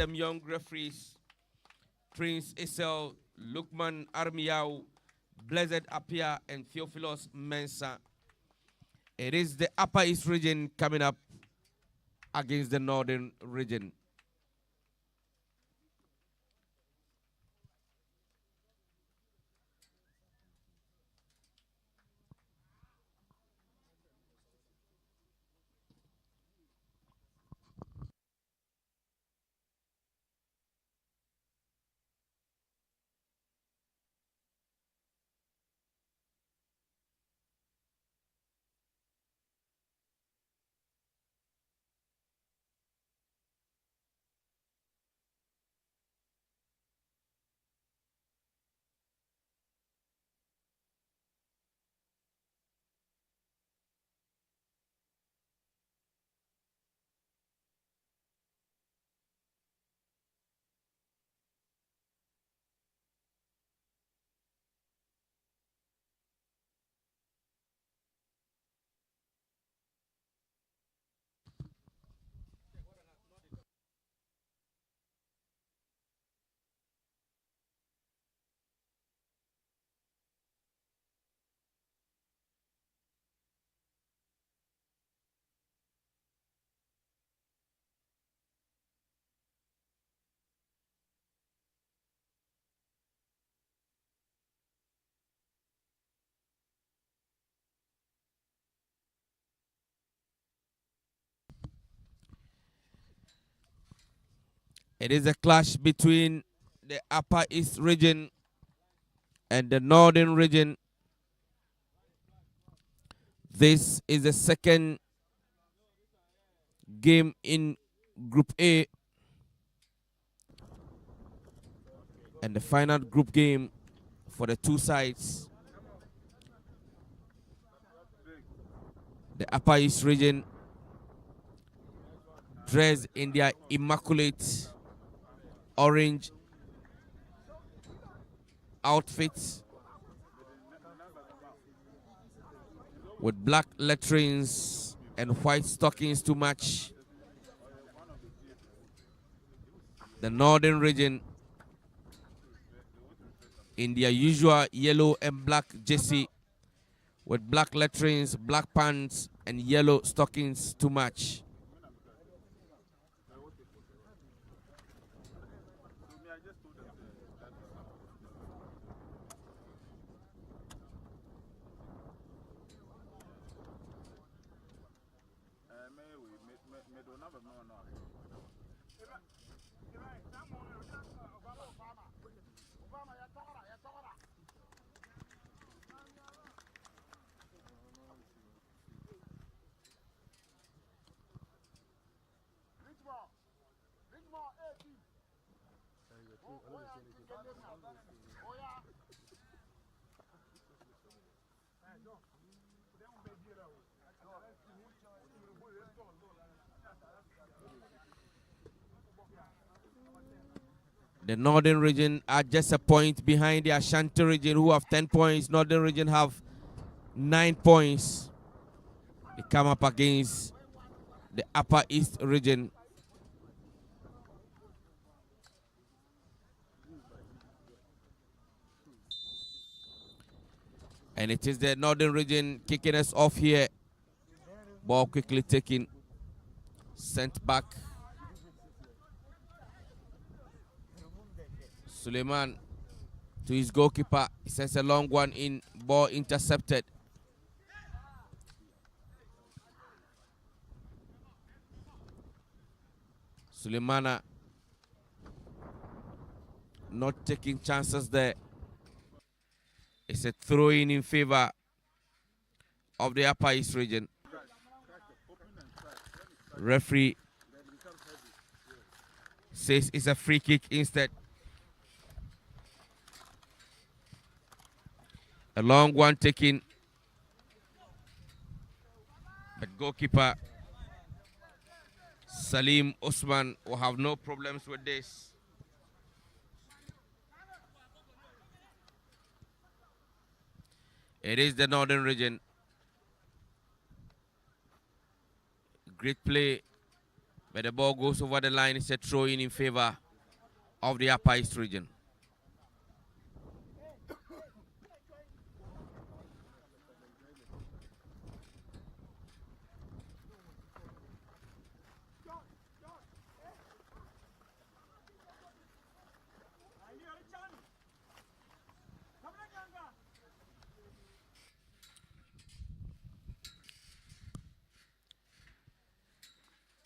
them young referees, Prince Isel, Lukman Armiao, Blessed Apia, and Theophilus Mensah. It is the Upper East region coming up against the Northern region. It is a clash between the Upper East region and the Northern region. This is the second game in Group A and the final group game for the two sides. The Upper East region, dressed in their immaculate orange outfits with black letterings and white stockings to match. The Northern region in their usual yellow and black jersey with black letterings, black pants, and yellow stockings to match. The Northern region are just a point behind the Ashanti region, who have 10 points. Northern region have 9 points. They come up against the Upper East region. And it is the Northern region kicking us off here. Ball quickly taken, sent back. Suleiman to his goalkeeper. He sends a long one in. Ball intercepted. Suleimana not taking chances there. It's a throw-in in favor of the Upper East region. Referee says it's a free kick instead. A long one taken. But goalkeeper Salim Osman will have no problems with this. It is the Northern region. Great play But the ball goes over the line. It's a throw in favor of the Upper East region.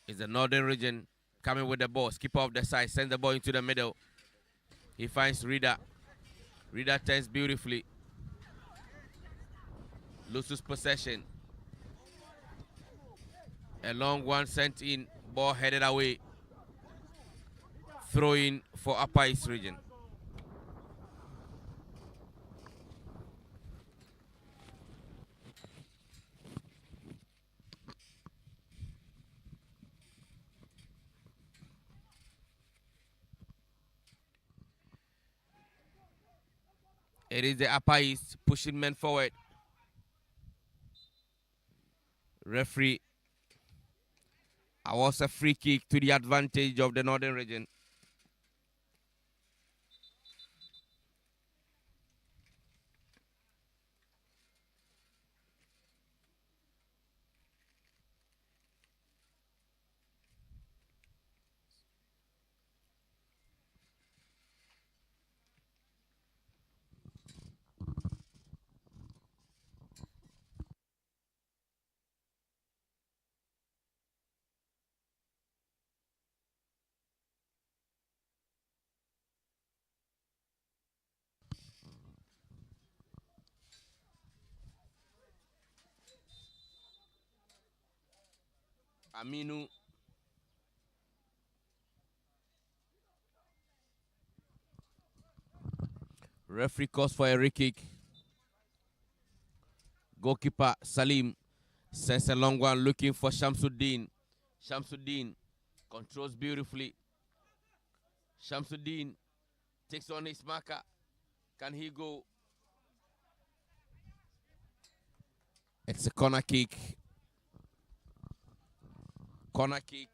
It's the Northern region coming with the ball. Skipper off the side, sends the ball into the middle. He finds Reader. Reader turns beautifully. Loses possession. A long one sent in. Ball headed away. Throw in for Upper East region. It is the Upper East pushing men forward. Referee awards a free kick to the advantage of the Northern region. Aminu. Referee calls for a free kick. Goalkeeper Salim sends a long one looking for Shamsuddin. Shamsuddin controls beautifully. Shamsuddin takes on his marker. Can he go? It's a corner kick. Corner kick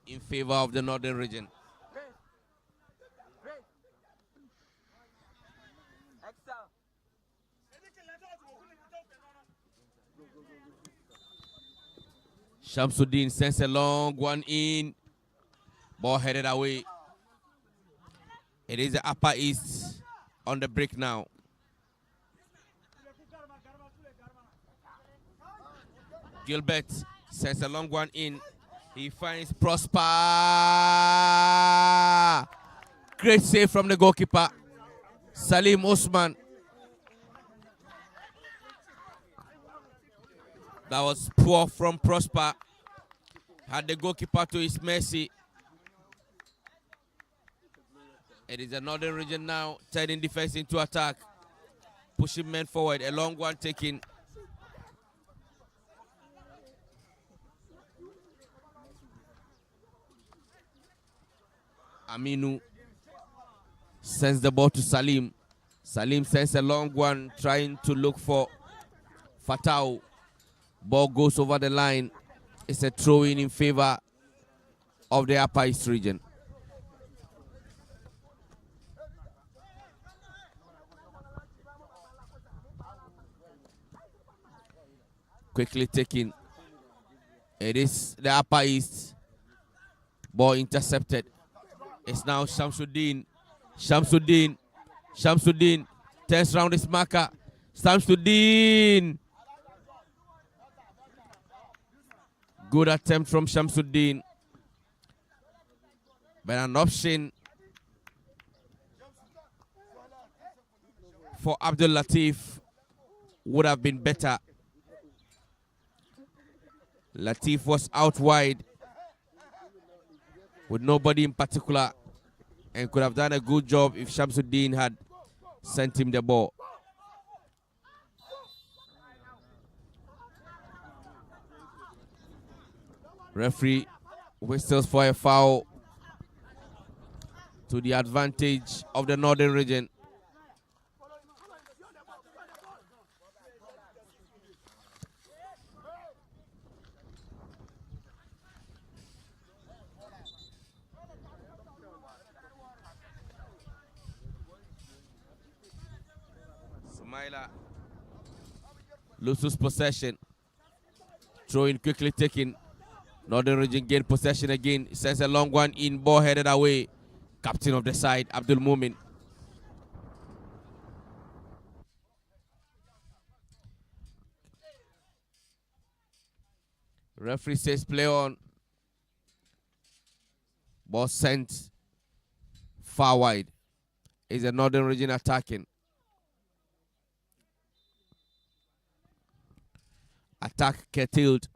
in favor of the Northern region. Shamsuddin sends a long one in. Ball headed away. It is the Upper East on the break now. Gilbert sends a long one in. He finds Prosper. Great save from the goalkeeper, Salim Osman. That was poor from Prosper. Had the goalkeeper to his mercy. It is the Northern region now turning defense into attack. Pushing men forward. A long one taken. Aminu sends the ball to Salim. Salim sends a long one trying to look for Fatau. Ball goes over the line. It's a throw in favor of the Upper East region. Quickly taken. It is the Upper East. Ball intercepted. It's now Shamsuddin. Shamsuddin. Shamsuddin turns round his marker. Shamsuddin. Good attempt from Shamsuddin. But an option for Abdul Latif would have been better. Latif was out wide with nobody in particular and could have done a good job if Shamsuddin had sent him the ball. Referee whistles for a foul to the advantage of the Northern region. Sumaila loses possession. Throw in quickly taken. Northern Region gain possession again. Sends a long one in. Ball headed away. Captain of the side, Abdul Mumin. Referee says play on. Ball sent far wide. Is the Northern Region attacking? Attack curtailed.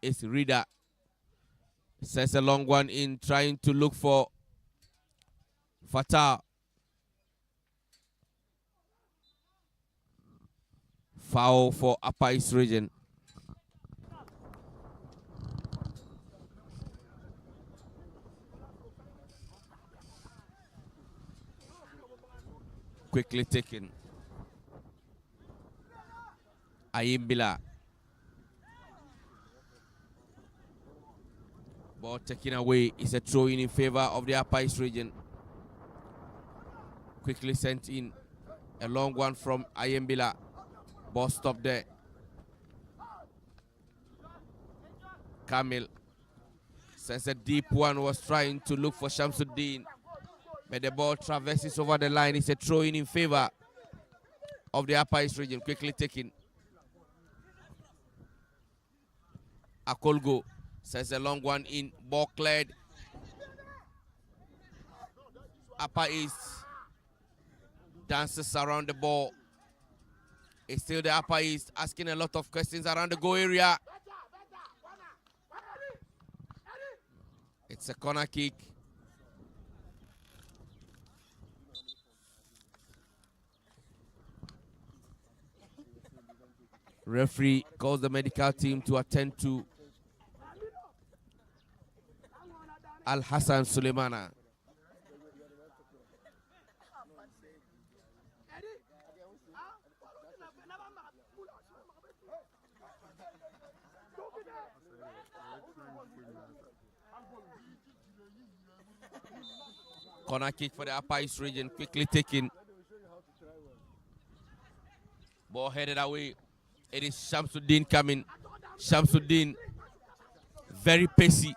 It's Reader. Sends a long one in, trying to look for Fatah. Foul for Upper East Region. Quickly taken. Ayimbila. Ball taken away. It's a throw in favor of the Upper East Region. Quickly sent in. A long one from Ayimbila. Ball stopped there. Kamil sends a deep one, was trying to look for Shamsuddin. But the ball traverses over the line. It's a throw in favor of the Upper East Region. Quickly taken. Akolgo sends a long one in. Ball cleared. Upper East dances around the ball. It's still the Upper East asking a lot of questions around the goal area. It's a corner kick. Referee calls the medical team to attend to Al Hassan Suleimana. Corner kick for the Upper East Region, quickly taken. Ball headed away. It is Shamsuddin coming. Shamsuddin, very pacey.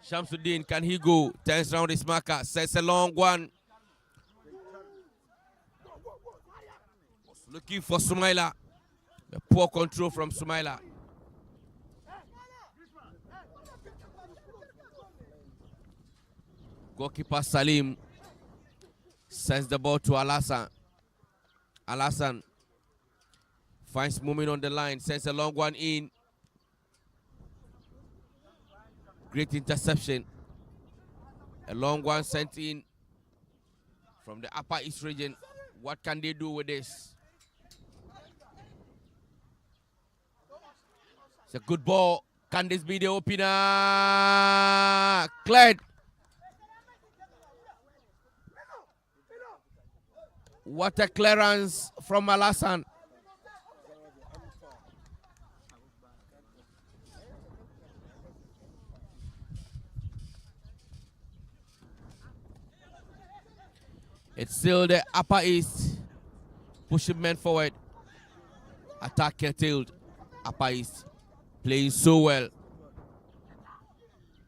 Shamsuddin, can he go? Turns around his marker, sets a long one. Looking for Sumaila. The poor control from Sumaila. Goalkeeper Salim sends the ball to Alasan. Alasan finds movement on the line, sends a long one in. Great interception. A long one sent in from the Upper East Region. What can they do with this? It's a good ball. Can this be the opener? Cleared. What a clearance from Alasan. It's still the Upper East pushing men forward. Attack curtailed. Upper East playing so well.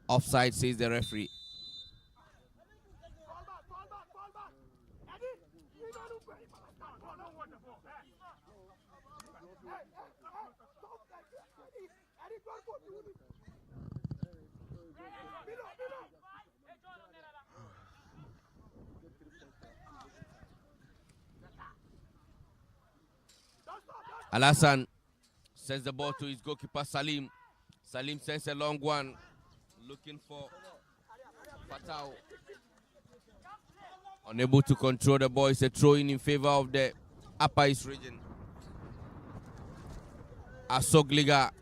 Offside, says the referee. Alasan sends the ball to his goalkeeper Salim. Salim sends a long one, looking for Fatah. Unable to control the ball. It's a throw in favor of the Upper East Region. Asogliga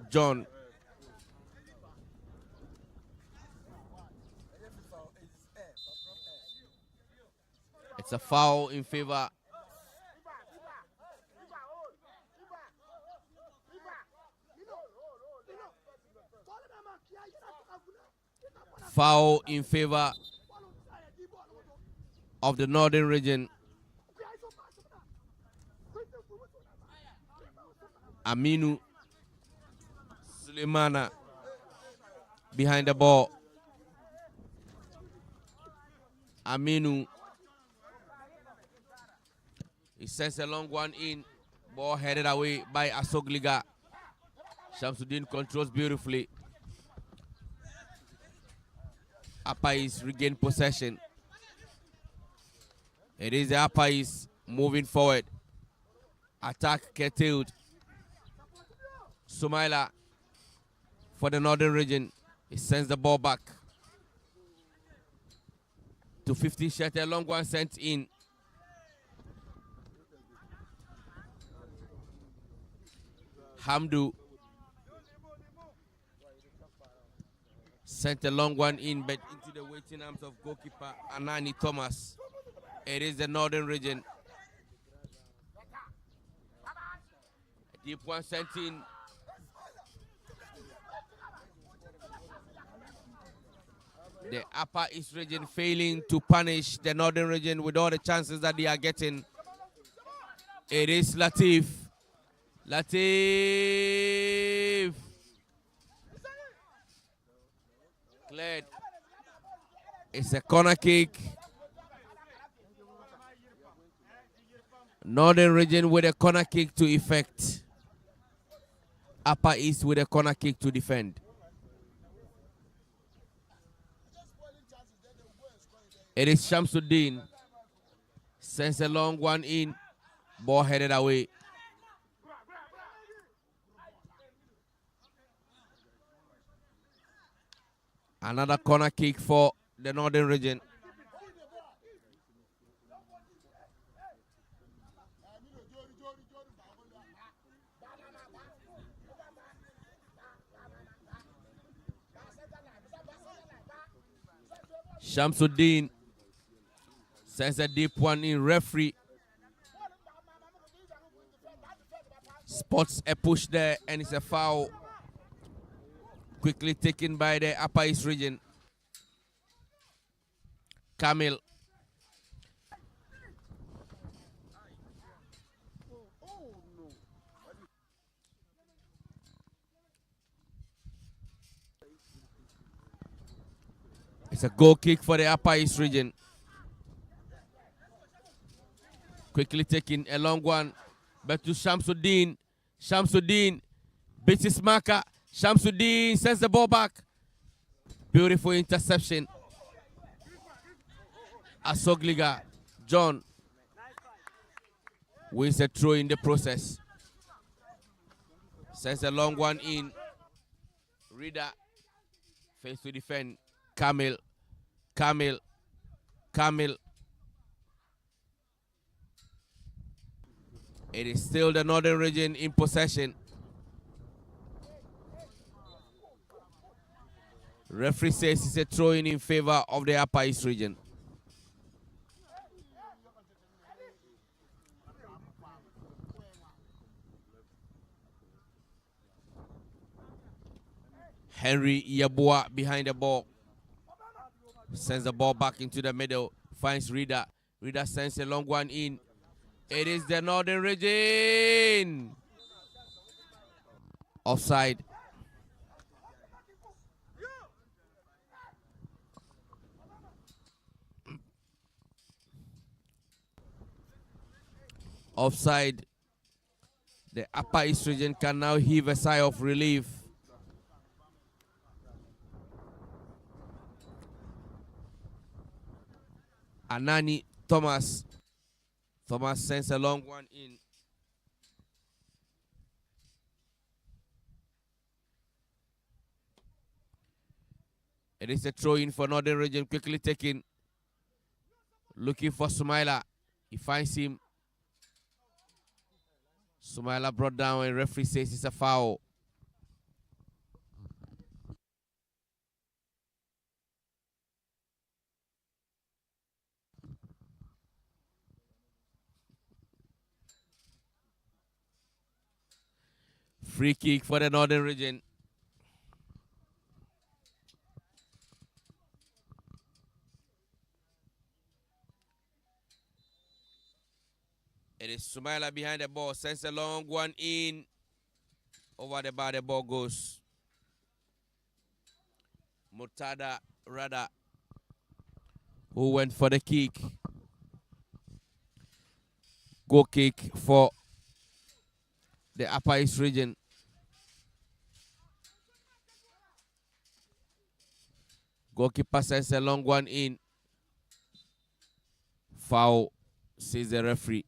John. It's a foul in favor . Foul in favor of the Northern Region. Aminu Sulemana behind the ball. Aminu. He sends a long one in. Ball headed away by Asogliga. Shamsuddin controls beautifully. Apais regain possession. It is the Apais moving forward. Attack curtailed. Sumaila for the northern region. He sends the ball back to 15 shirt. A long one sent in. Hamdu sent a long one in, but into the waiting arms of goalkeeper Anani Thomas. It is the northern region. A deep one sent in. The upper east region failing to punish the northern region with all the chances that they are getting. It is Latif. Latif. Cleared. It's a corner kick. Northern region with a corner kick to effect. Upper east with a corner kick to defend. It is Shamsuddin. Sends a long one in. Ball headed away. Another corner kick for the northern region. Shamsuddin sends a deep one in. Referee spots a push there and it's a foul. Quickly taken by the Upper East region. Kamil. It's a goal kick for the Upper East region. Quickly taking a long one. Back to Shamsuddin. Shamsuddin beats his marker. Shamsuddin sends the ball back. Beautiful interception. Asogliga. John wins a throw in the process. Sends a long one in. Rida face to defend. Kamil. Kamil. Kamil. It is still the northern region in possession. Referee says it's a throw-in in favor of the Upper East region. Henry Yabua behind the ball. Sends the ball back into the middle. Finds Rida. Rida sends a long one in. It is the northern region. Offside. Offside. The Upper East region can now heave a sigh of relief. Anani Thomas. Thomas sends a long one in. It is a throw in for Northern Region. Quickly taken. Looking for Sumaila. He finds him. Sumaila brought down and referee says it's a foul. Free kick for the Northern Region. It is Sumaila behind the ball. Sends a long one in. Over the bar, the ball goes. Murtada Rada, who went for the kick. Goal kick for the Upper East region. Goalkeeper sends a long one in. Foul, says the referee.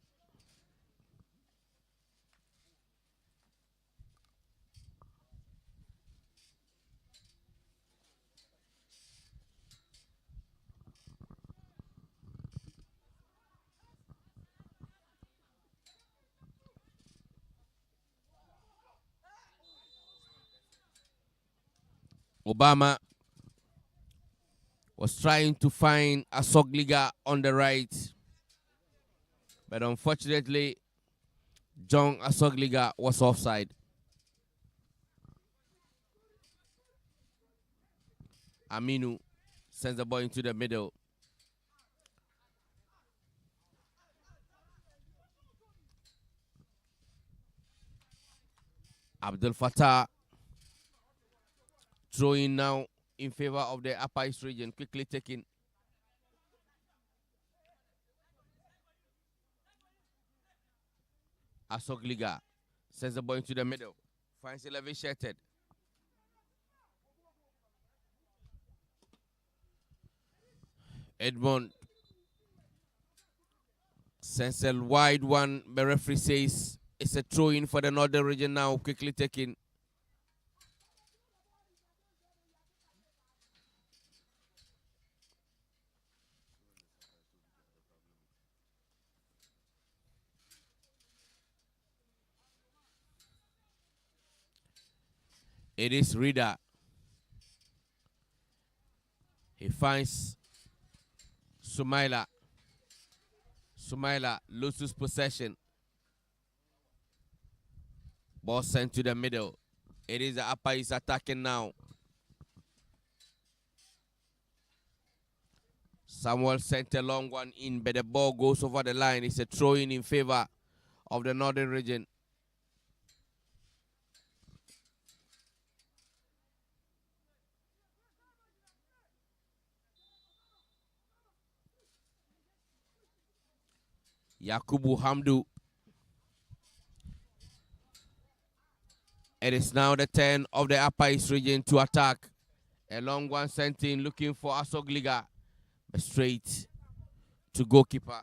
Obama was trying to find a Sogliga on the right, but unfortunately, John Asogliga was offside. Aminu sends the ball into the middle. Abdul Fattah throwing now in favor of the Upper East region, quickly taking. Asogliga sends the ball into the middle. Finds 11 shattered. Edmond sends a wide one. The referee says it's a throw-in for the Northern region now, quickly taking. It is Rida. He finds Sumaila. Sumaila loses possession. Ball sent to the middle. It is the Upper East attacking now. Samuel sent a long one in, but the ball goes over the line. It's a throw-in in favor of the Northern region. Yakubu Hamdu. It is now the turn of the Upper East region to attack. A long one sent in, looking for Asogliga. But straight to goalkeeper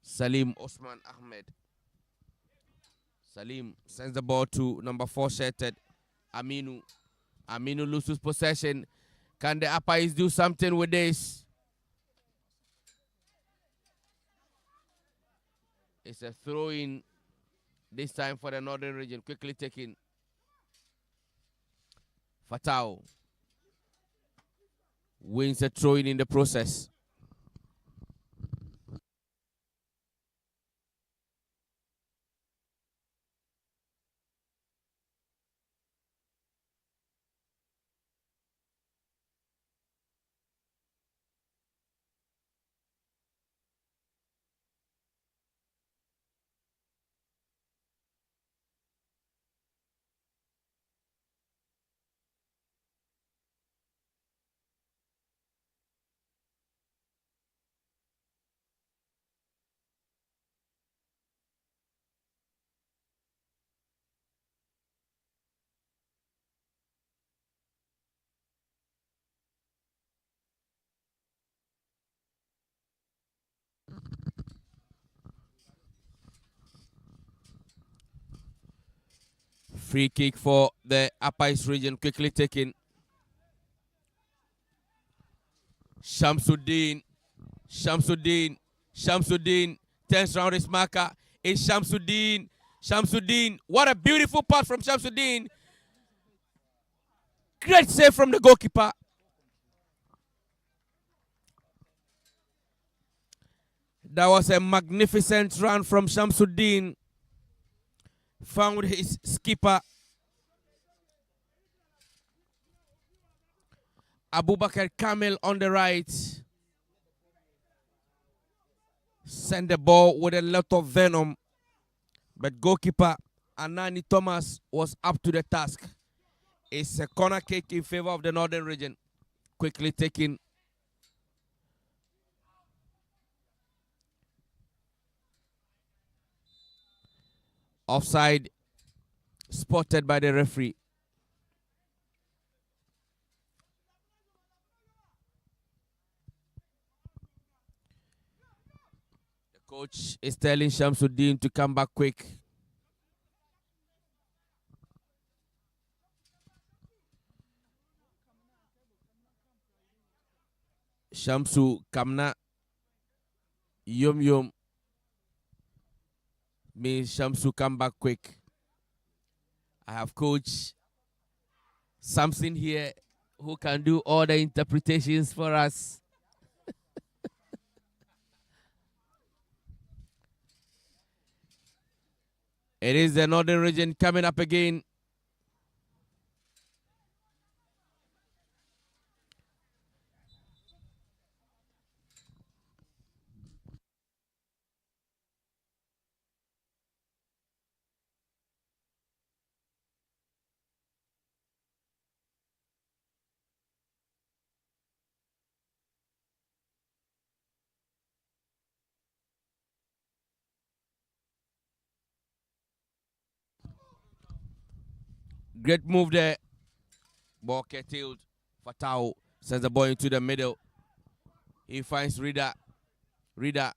Salim Osman Ahmed. Salim sends the ball to number 4 shirted Aminu. Aminu loses possession. Can the Upper East do something with this? It's a throw-in this time for the Northern region. Quickly taken. Fatao wins a throw-in in the process. Free kick for the Upper East region, quickly taken. Shamsuddin turns around his marker. It's Shamsuddin. What a beautiful pass from Shamsuddin. Great save from the goalkeeper. That was a magnificent run from Shamsuddin. Found his skipper Abubakar Kamel on the right. Send the ball with a lot of venom. But goalkeeper Anani Thomas was up to the task. It's a corner kick in favor of the Northern region. Quickly taken. Offside spotted by the referee. The coach is telling Shamsuddin to come back quick. Shamsu Kamna Yum Yum means Shamsu come back quick. I have Coach Samson here who can do all the interpretations for us. It is the Northern region coming up again. Great move there. Ball curtailed. Fatao sends the ball into the middle. He finds Rida. Rida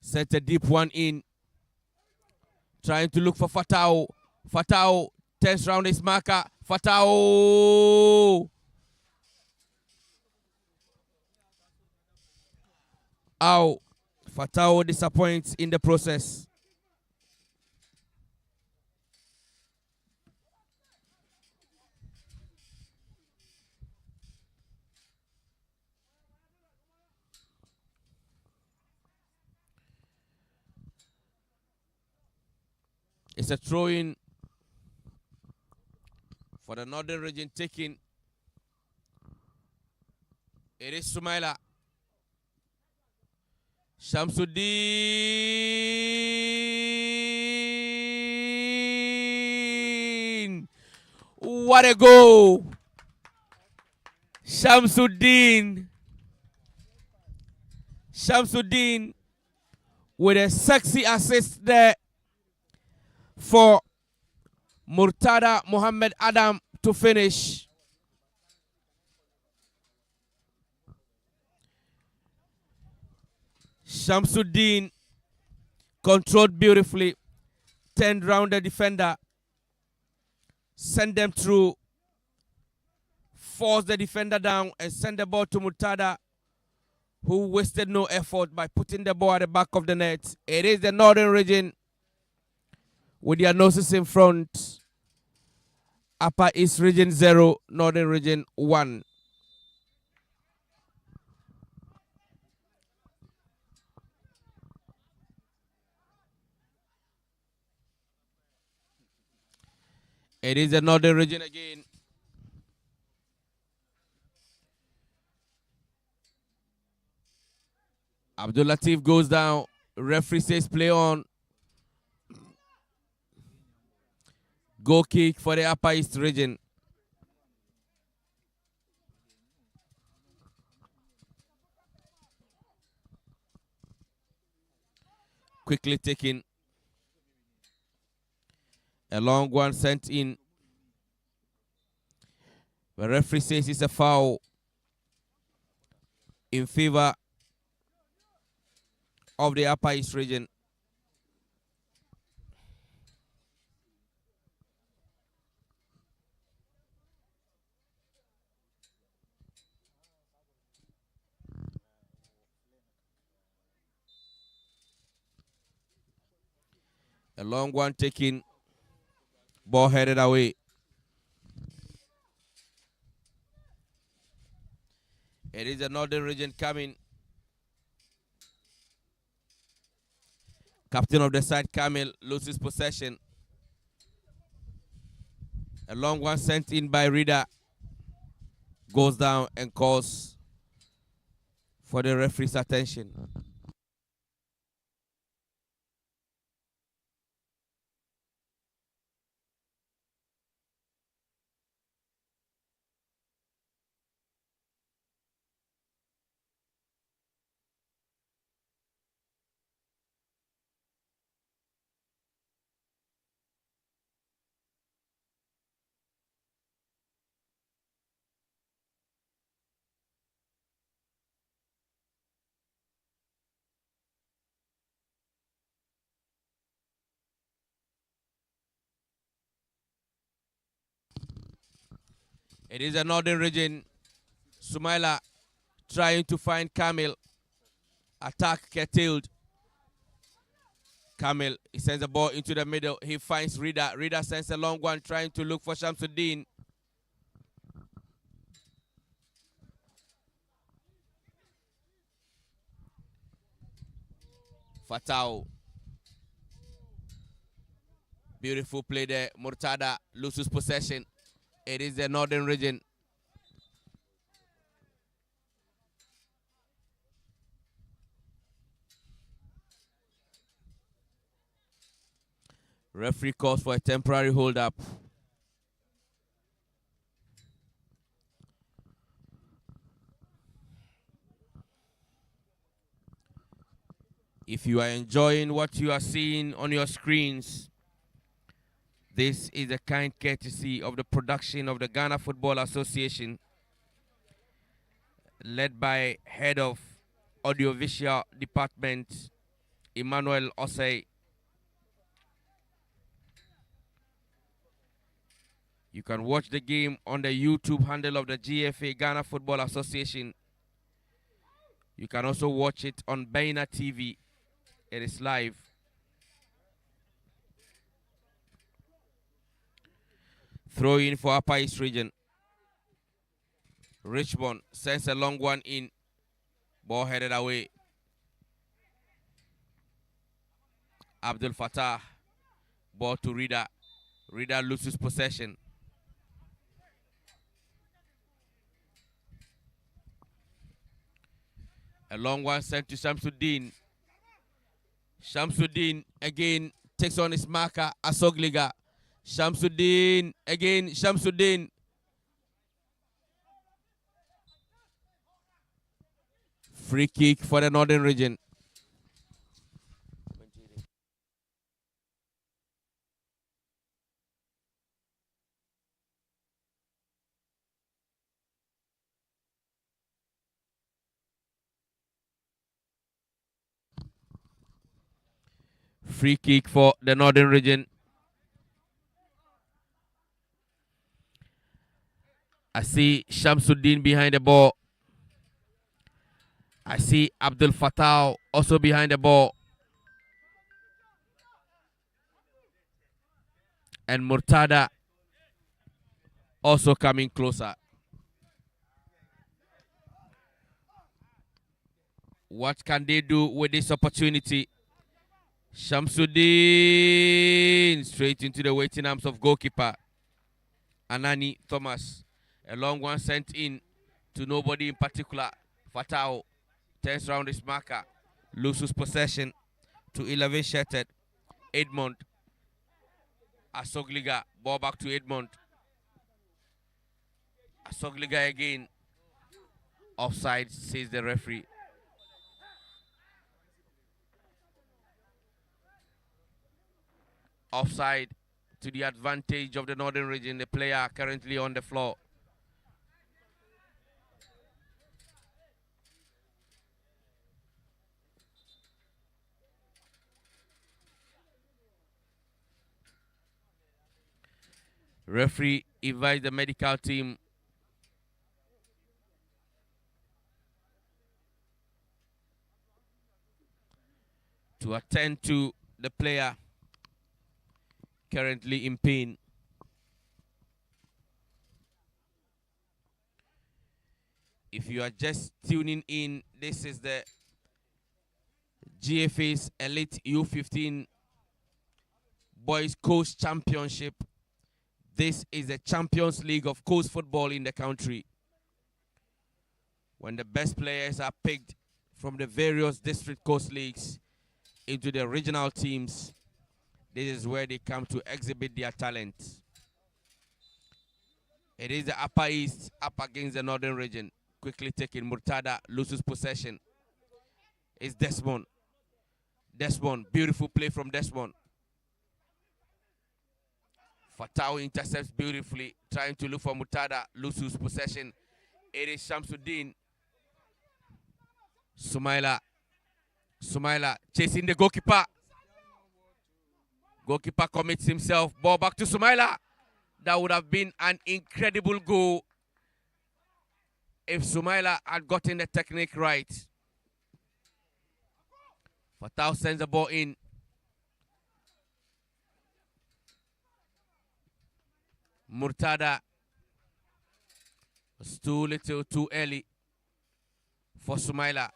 sent a deep one in. Trying to look for Fatao. Fatao turns round his marker. Fatao. Ow. Fatao disappoints in the process. It's a throw-in for the Northern region taking. It is Sumaila. Shamsuddin. What a goal. Shamsuddin. Shamsuddin with a sexy assist there for Murtada Muhammad Adam to finish. Shamsuddin controlled beautifully, turned round the defender, sent them through, forced the defender down, and sent the ball to Murtada, who wasted no effort by putting the ball at the back of the net. It is the Northern region with their noses in front. Upper East Region 0, Northern Region 1. It is the Northern Region again. Abdul Latif goes down. Referee says play on. Goal kick for the Upper East Region. Quickly taken. A long one sent in. The referee says it's a foul in favor of the Upper East Region. A long one taken. Ball headed away. It is the Northern Region coming. Captain of the side, Kamil, loses possession. A long one sent in by Rida goes down and calls for the referee's attention. It is a northern region. Sumaila trying to find Kamil. Attack curtailed. Kamil, he sends the ball into the middle. He finds Rida. Rida sends a long one, trying to look for Shamsuddin. Fatau. Beautiful play there. Murtada loses possession. It is the northern region. Referee calls for a temporary hold-up. If you are enjoying what you are seeing on your screens, this is a kind courtesy of the production of the Ghana Football Association, led by Head of Audiovisual Department, Emmanuel Osei. You can watch the game on the YouTube handle of the GFA, Ghana Football Association. You can also watch it on Baina TV. It is live. Throw in for Upper East Region. Richmond sends a long one in. Ball headed away. Abdul Fattah. Ball to Rida. Rida loses possession. A long one sent to Shamsuddin. Shamsuddin again takes on his marker, Asogliga. Shamsuddin again, Shamsuddin. Free kick for the northern region. Free kick for the northern region. I see Shamsuddin behind the ball. I see Abdul Fattah also behind the ball. And Murtada also coming closer. What can they do with this opportunity? Shamsuddin straight into the waiting arms of goalkeeper Anani Thomas. A long one sent in to nobody in particular. Fatao turns around his marker, loses possession to 11 shattered. Edmond. Asogliga, ball back to Edmond. Asogliga again. Offside, says the referee. Offside to the advantage of the northern region. The player currently on the floor. Referee invites the medical team to attend to the player currently in pain. If you are just tuning in, this is the GFA's Elite U15 Boys Coast Championship. This is the Champions League of coast football in the country. When the best players are picked from the various district coast leagues into the regional teams, this is where they come to exhibit their talent. It is the Upper East up against the northern region. Quickly taken, Murtada loses possession. It's Desmond. Desmond, beautiful play from Desmond. Fatau intercepts beautifully, trying to look for Murtada, loses possession. It is Shamsuddin. Sumaila chasing the goalkeeper. Goalkeeper commits himself. Ball back to Sumaila. That would have been an incredible goal if Sumaila had gotten the technique right. Fatau sends the ball in. Murtada was too little, too early for Sumaila.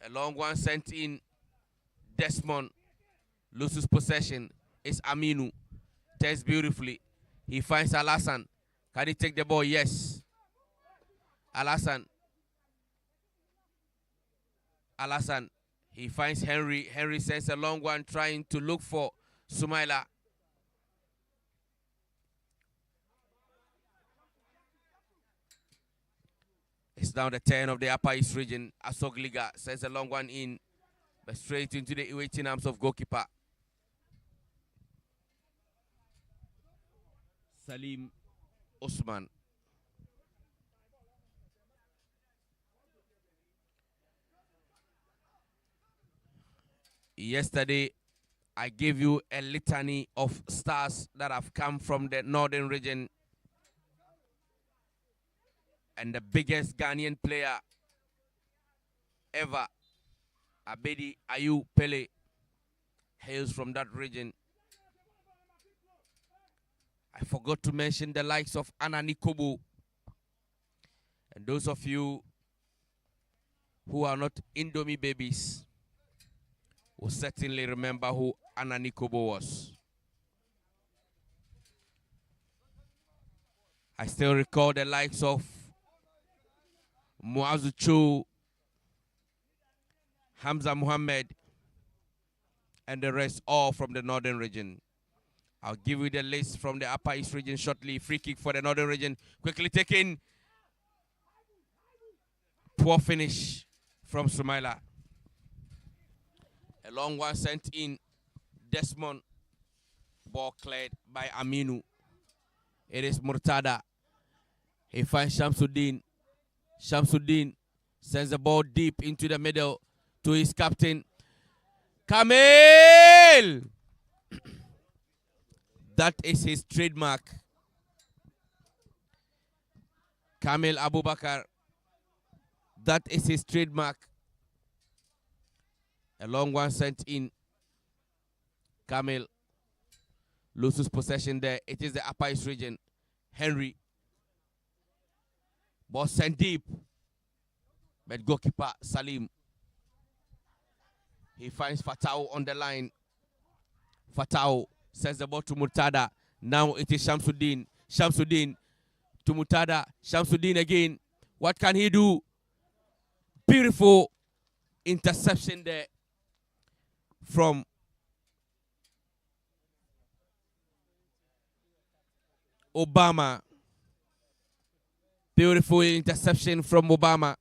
A long one sent in. Desmond loses possession. It's Aminu. Tests beautifully. He finds Alassane. Can he take the ball? Yes. Alassane. He finds Henry. Henry sends a long one trying to look for Sumaila. It's now the turn of the Upper East region. Asogliga sends a long one in, but straight into the waiting arms of goalkeeper Salim Osman. Yesterday, I gave you a litany of stars that have come from the northern region. And the biggest Ghanaian player ever, Abedi Ayu Pele, hails from that region. I forgot to mention the likes of Anani Kobo. And those of you who are not Indomie babies will certainly remember who Anani Kobo was. I still recall the likes of Muazu Cho, Hamza Muhammad, and the rest, all from the northern region. I'll give you the list from the Upper East region shortly. Free kick for the northern region. Quickly taken. Poor finish from Sumaila. A long one sent in. Desmond. Ball cleared by Aminu. It is Murtada. He finds Shamsuddin. Shamsuddin sends the ball deep into the middle to his captain, Kamel. That is his trademark. Kamel Abubakar. That is his trademark. A long one sent in. Kamel loses possession there. It is the Upper East region. Henry. Ball sent deep. But goalkeeper Salim. He finds Fatau on the line. Fatau sends the ball to Murtada. Now it is Shamsuddin. Shamsuddin to Murtada. Shamsuddin again. What can he do? Beautiful interception there from Obama. Beautiful interception from Obama.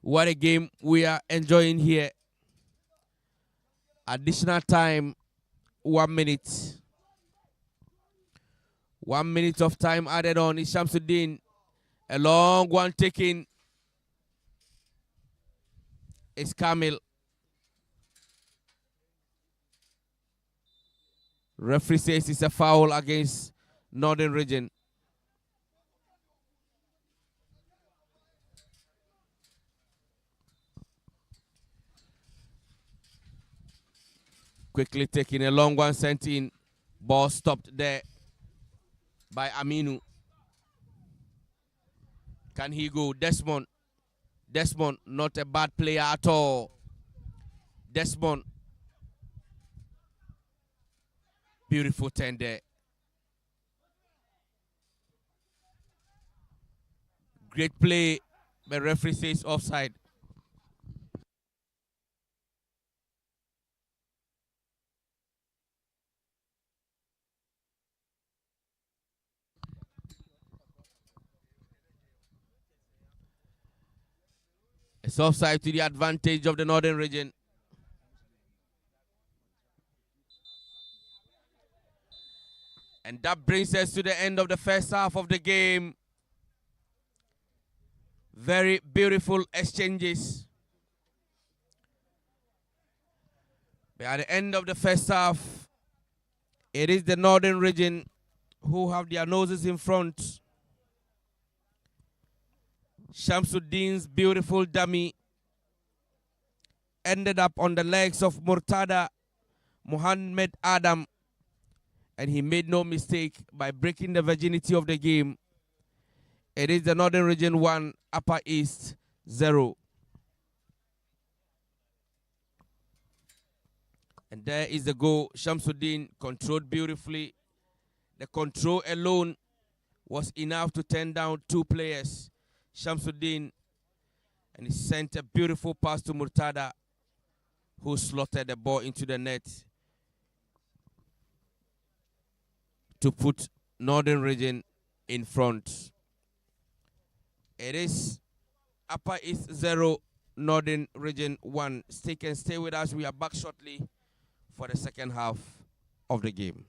What a game we are enjoying here. Additional time, 1 minute. 1 minute of time added on. Is Shamsuddin. A long one taken. It's Kamil. Referee says it's a foul against Northern Region. Quickly taking a long one sent in. Ball stopped there by Aminu. Can he go? Desmond. Desmond, not a bad player at all. Desmond. Beautiful turn there. Great play. The referee says offside. It's offside to the advantage of the Northern Region. And that brings us to the end of the first half of the game. Very beautiful exchanges. But at the end of the first half, it is the Northern Region who have their noses in front. Shamsuddin's beautiful dummy ended up on the legs of Murtada Muhammad Adam, and he made no mistake by breaking the virginity of the game. It is the Northern Region 1, Upper East 0. And there is the goal. Shamsuddin controlled beautifully. The control alone was enough to turn down two players. Shamsuddin, and he sent a beautiful pass to Murtada, who slotted the ball into the net to put Northern Region in front. It is Upper East 0, Northern Region 1. Stay with us. We are back shortly for the second half of the game.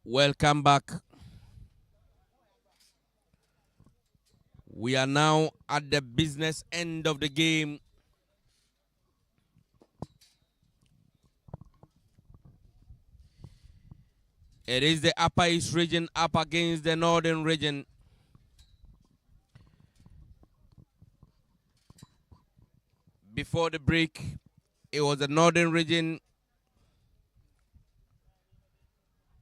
Welcome back. We are now at the business end of the game. It is the Upper East region up against the Northern region. Before the break, it was the Northern region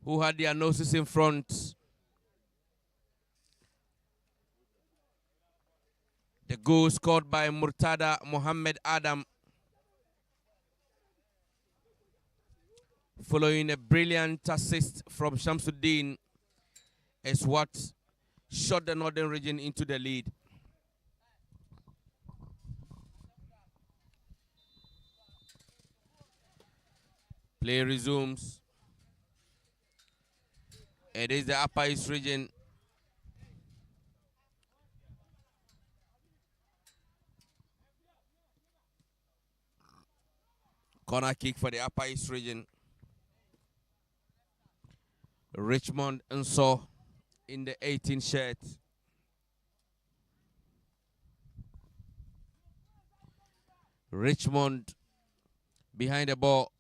who had their noses in front. The goal scored by Murtada Mohammed Adam, following a brilliant assist from Shamsuddin, is what shot the Northern region into the lead. Play resumes. It is the Upper East region. Corner kick for the Upper East region. Richmond and so in the 18 shirt. Richmond behind the ball.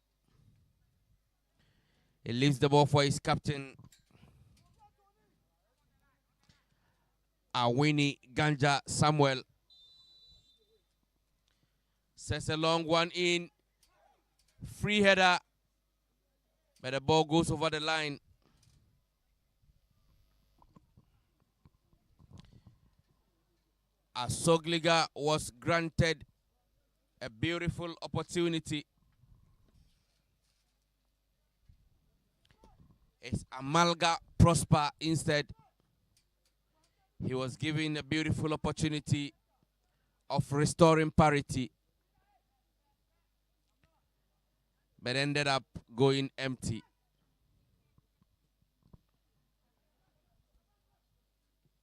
He leaves the ball for his captain, Awini Ganja Samuel. Sends a long one in. Free header. But the ball goes over the line. Asogliga was granted a beautiful opportunity. It's Amalga Prosper instead. He was given a beautiful opportunity of restoring parity, but ended up going empty.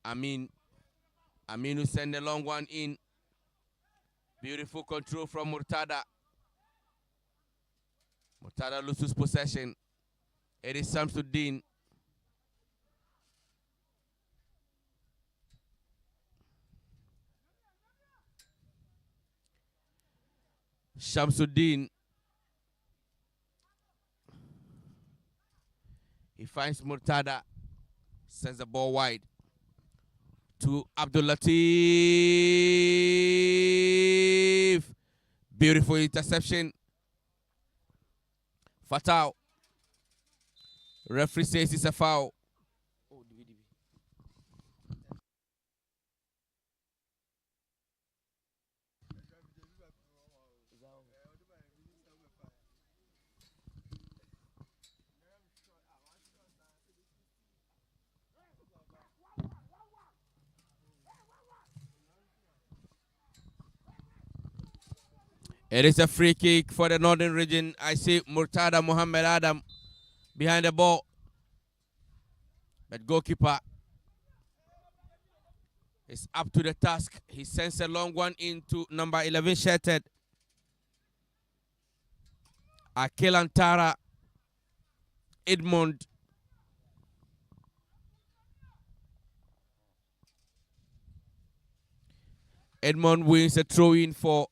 Aminu sent a long one in. Beautiful control from Murtada. Murtada loses possession. It is Shamsuddin. Shamsuddin. He finds Murtada. Sends the ball wide to Abdul Latif. Beautiful interception. Fatal. Referee says it's a foul. It is a free kick for the Northern region. I see Murtada Mohammed Adam behind the ball. But goalkeeper is up to the task. He sends a long one into number 11 shirted Akelantara Edmond. Edmond wins a throw-in for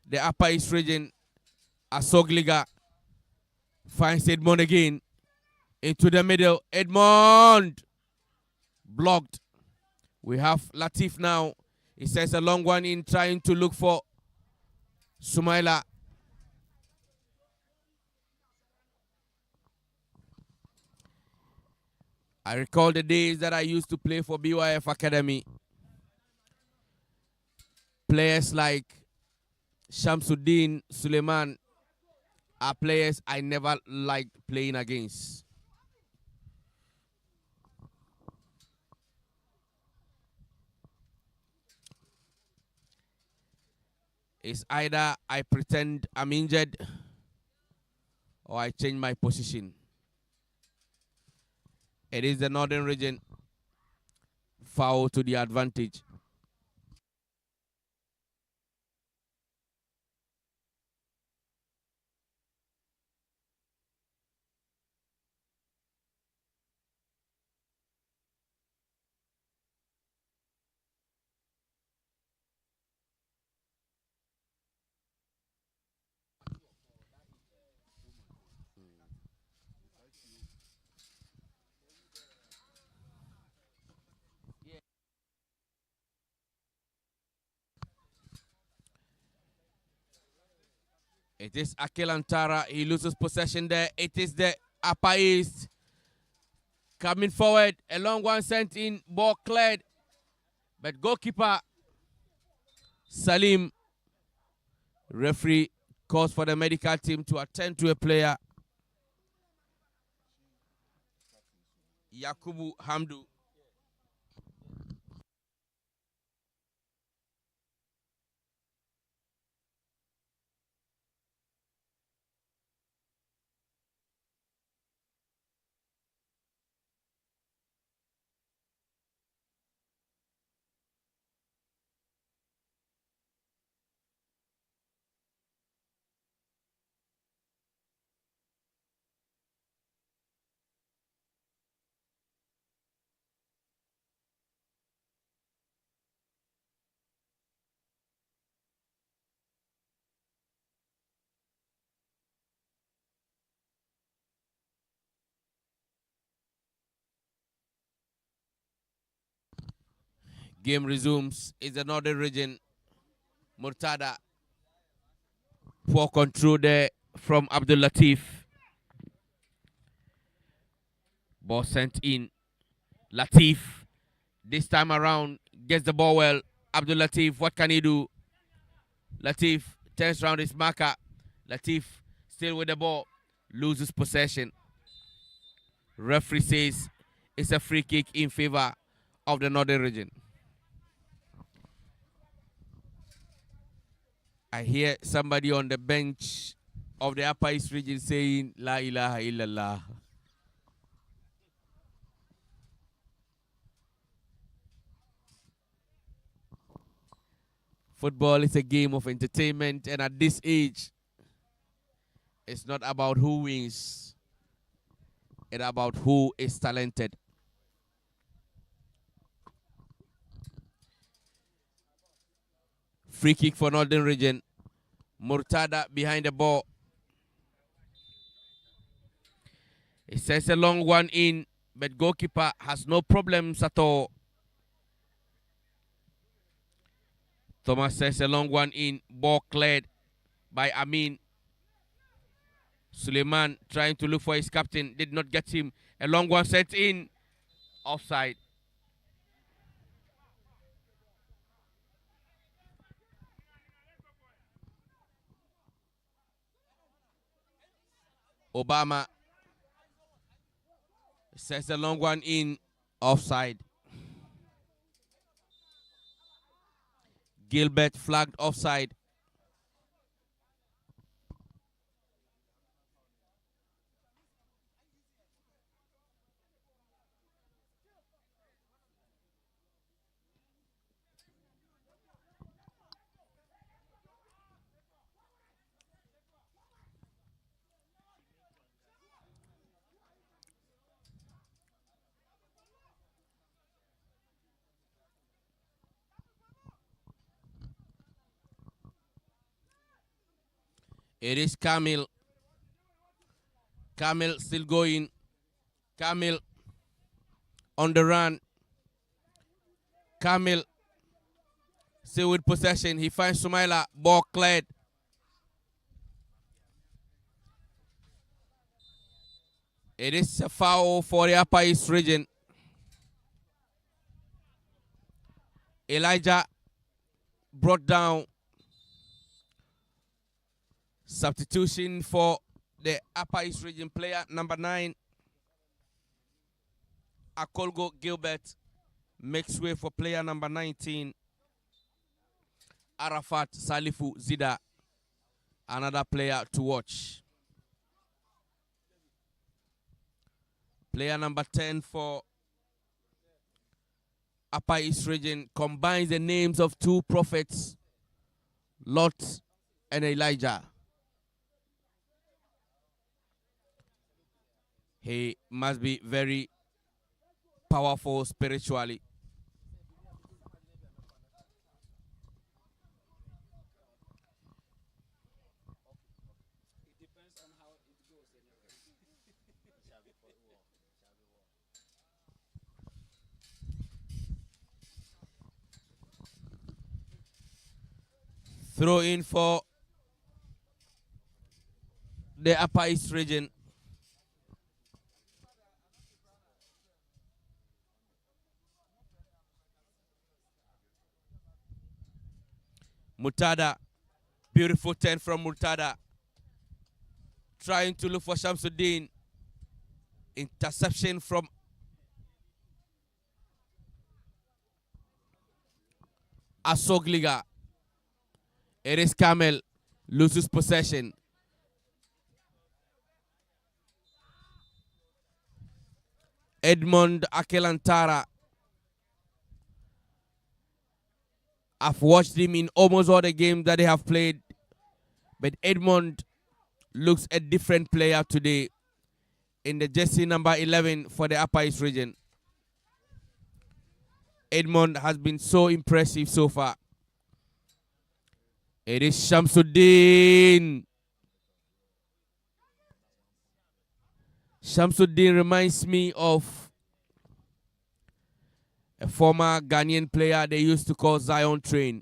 the Upper East region. Asogliga finds Edmond again into the middle. Edmond blocked. We have Latif now. He says a long one in, trying to look for Sumaila. I recall the days that I used to play for BYF Academy. Players like Shamsuddin Suleiman are players I never liked playing against. It's either I pretend I'm injured or I change my position. It is the northern region. Foul to the advantage. It is Akil Antara. He loses possession there. It is the Upper East coming forward. A long one sent in. Ball cleared. But goalkeeper Salim, referee, calls for the medical team to attend to a player. Yakubu Hamdu. Game resumes. It's the northern region. Murtada. Poor control there from Abdul Latif. Ball sent in. Latif, this time around, gets the ball well. Abdul Latif, what can he do? Latif turns around his marker. Latif still with the ball. Loses possession. Referee says it's a free kick in favor of the northern region. I hear somebody on the bench of the Upper East region saying, La ilaha illallah. Football is a game of entertainment, and at this age, it's not about who wins. It's about who is talented. Free kick for Northern Region. Murtada behind the ball. It says a long one in, but goalkeeper has no problems at all. Thomas says a long one in, ball cleared by Amin. Suleiman trying to look for his captain, did not get him. A long one set in, offside. Obama says a long one in, offside. Gilbert flagged offside. It is Kamil. Kamil still going. Kamil on the run. Kamil still with possession. He finds Sumaila. Ball cleared. It is a foul for the Upper East region. Elijah brought down. Substitution for the Upper East region player number 9. Akolgo Gilbert makes way for player number 19. Arafat Salifu Zida, another player to watch. Player number 10 for Upper East region combines the names of 2 prophets, Lot and Elijah. He must be very powerful spiritually. Throw in for the Upper East region. Mutada, beautiful 10 from Mutada. Trying to look for Shamsuddin. Interception from Asogliga. It is Kamel, loses possession. Edmond Akelantara. I've watched him in almost all the games that they have played. But Edmond looks a different player today in the jersey number 11 for the Upper East region. Edmond has been so impressive so far. It is Shamsuddin. Shamsuddin reminds me of a former Ghanaian player they used to call Zion Train.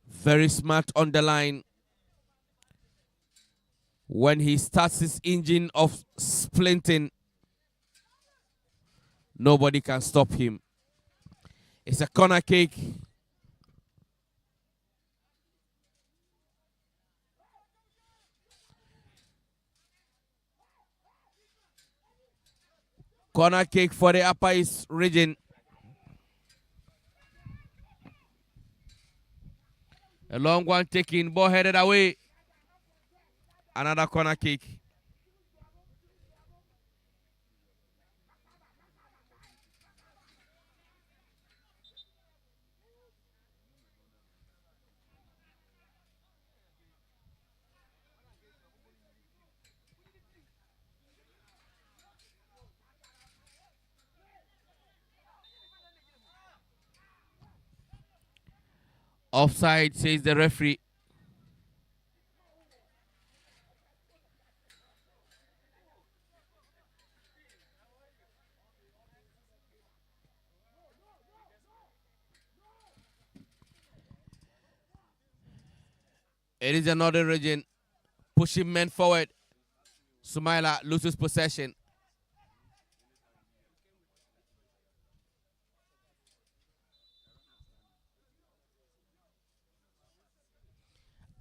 Very smart on the line. When he starts his engine of splinting, nobody can stop him. It's a corner kick. Corner kick for the Upper East region. A long one taken, ball headed away. Another corner kick. Offside, says the referee. It is another region pushing men forward. Sumaila loses possession.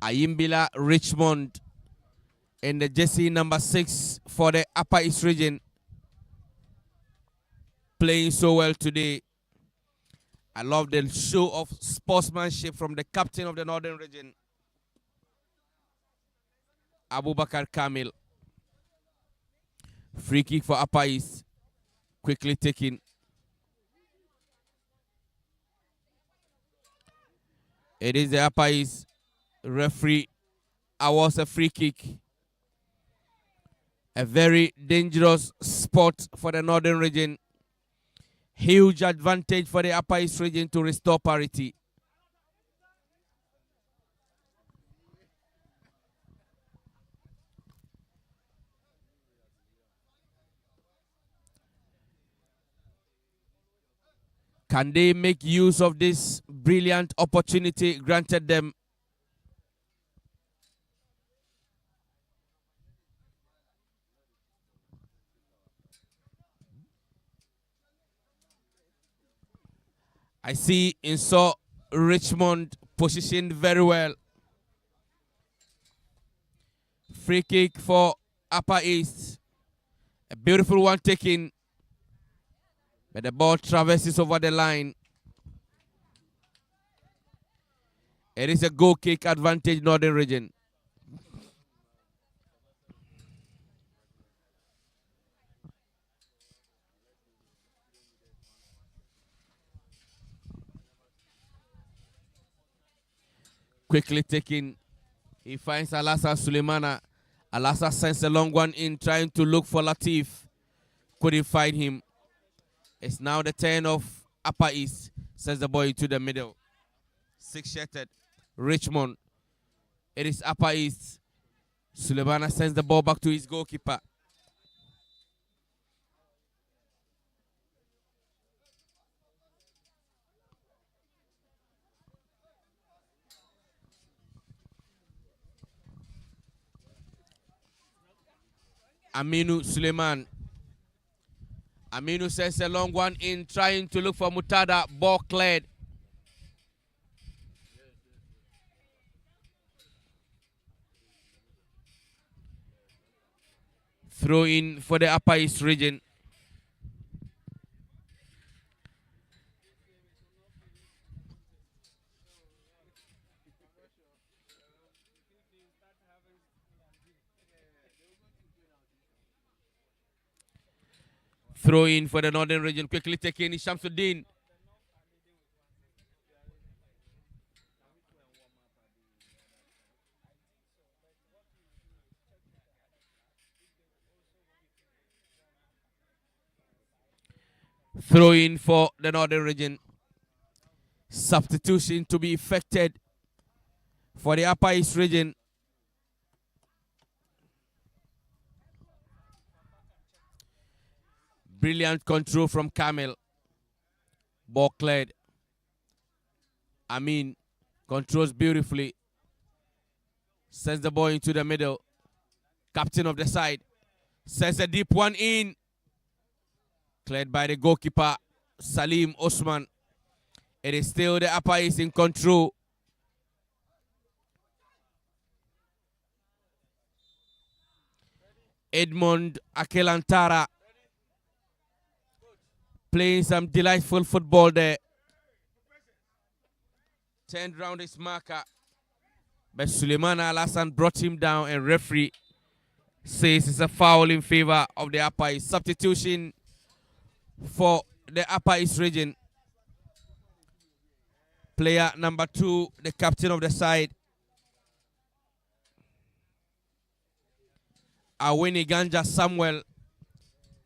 Ayimbila Richmond in the jersey number 6 for the Upper East region, playing so well today. I love the show of sportsmanship from the captain of the Northern region, Abubakar Kamil. Free kick for Upper East, quickly taken. It is the Upper East referee awards a free kick. A very dangerous spot for the Northern region. Huge advantage for the Upper East region to restore parity. Can they make use of this brilliant opportunity granted them? I see Inso Richmond positioned very well. Free kick for Upper East. A beautiful one taken. But the ball traverses over the line. It is a goal kick advantage, Northern Region. Quickly taken. He finds Alassa Suleimana. Alassa sends a long one in, trying to look for Latif. Couldn't find him. It's now the turn of Upper East. Sends the boy to the middle. Six-shirted. Richmond. It is Upper East. Suleimana sends the ball back to his goalkeeper. Aminu Suleiman. Aminu sends a long one in, trying to look for Mutada. Ball cleared. Throw in for the Upper East region. Throw in for the Northern region. Quickly taken. Shamsuddin. Throw in for the Northern region. Substitution to be effected for the Upper East region. Brilliant control from Kamel. Ball cleared. Amin controls beautifully. Sends the ball into the middle. Captain of the side. Sends a deep one in. Cleared by the goalkeeper, Salim Osman. It is still the Upper East in control. Edmond Akelantara playing some delightful football there. Turned round his marker, but Suleiman Al-Hassan brought him down, and referee says it's a foul in favor of the Upper East. Substitution for the Upper East region. Player number 2, the captain of the side, Awini Ganja Samuel,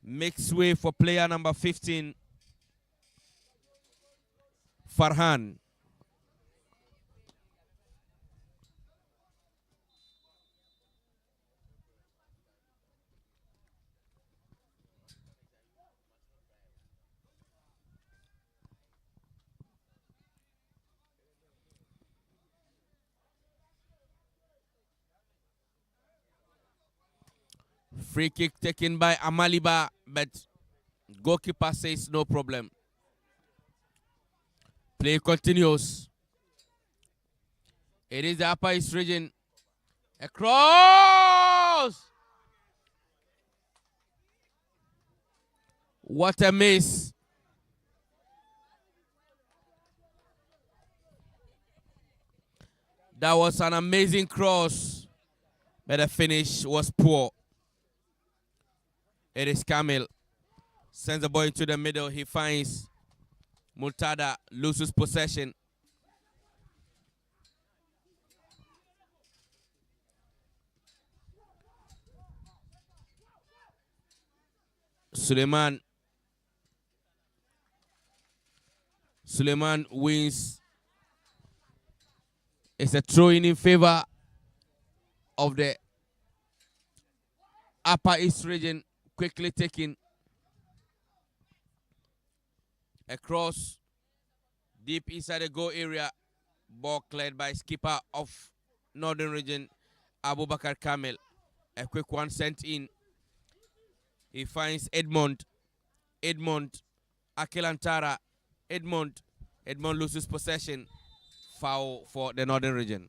makes way for player number 15, Farhan. Free kick taken by Amaliba, but goalkeeper says no problem. Play continues. It is the Upper East region. Across! What a miss. That was an amazing cross, but the finish was poor. It is Kamil. Sends the ball into the middle. He finds Multada, loses possession. Suleiman wins. It's a throw-in in favor of the Upper East region. Quickly taken across Deep inside the goal area. Ball cleared by skipper of Northern Region, Abubakar Kamel. A quick one sent in. He finds Edmond. Edmond. Akelantara. Edmond. Edmond loses possession. Foul for the Northern Region.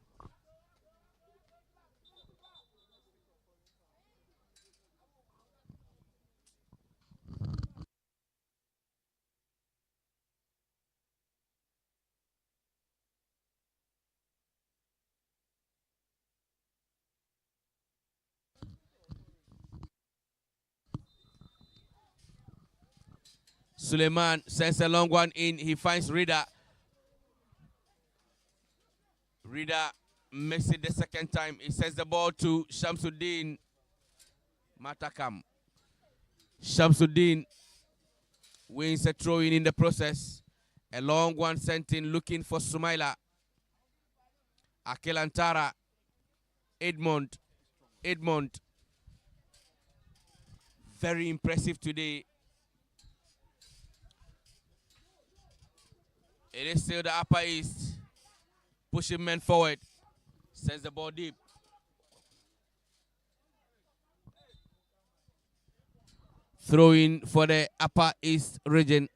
Suleiman sends a long one in. He finds Rida. Rida makes it the second time. He sends the ball to Shamsuddin Matakam. Shamsuddin wins a throw-in in the process. A long one sent in looking for Sumaila. Akelantara. Edmond. Edmond. Very impressive today. It is still the Upper East. Pushing men forward. Sends the ball deep. Throw in for the Upper East region.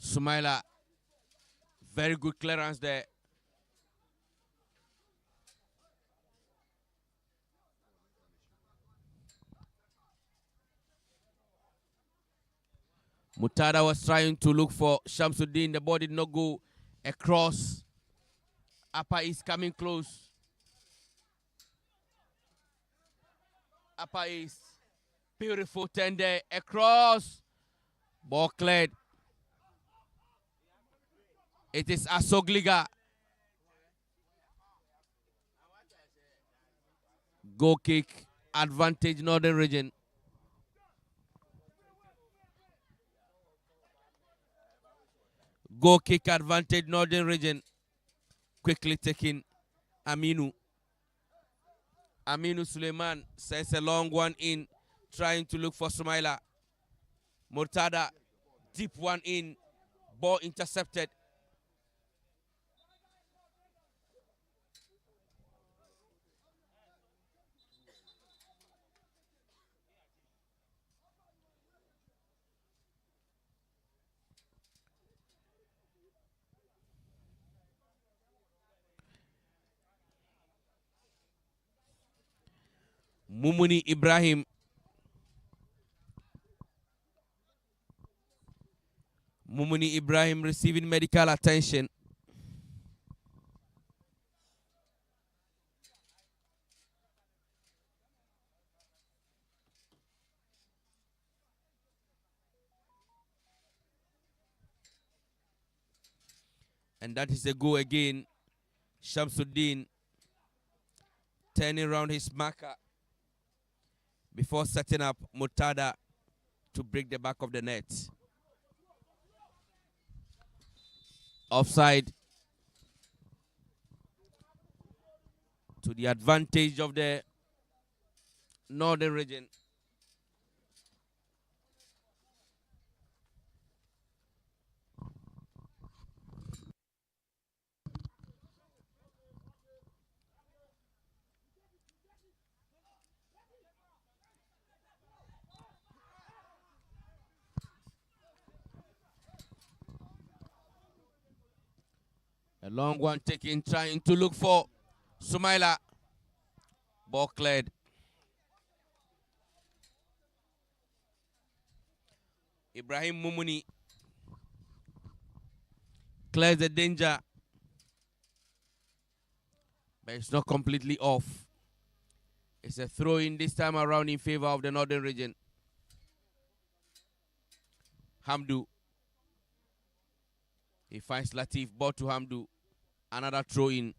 Sumaila. Very good clearance there. Mutada was trying to look for Shamsuddin. The ball did not go across. Upper East coming close. Upper East. Beautiful tender across. Ball cleared. It is Asogliga. Goal kick. Advantage Northern Region. Goal kick advantage Northern Region. Quickly taking Aminu. Aminu Suleiman sends a long one in, trying to look for Sumaila. Murtada, deep one in, ball intercepted. Mumuni Ibrahim. Mumuni Ibrahim receiving medical attention. And that is a goal again. Shamsuddin turning around his marker before setting up Mutada to break the back of the net. Offside to the advantage of the Northern Region. A long one taken, trying to look for Sumaila. Ball cleared. Ibrahim Mumuni clears the danger, but it's not completely off. It's a throw-in this time around in favor of the Northern Region. Hamdu. He finds Latif. Ball to Hamdu. Another throw-in.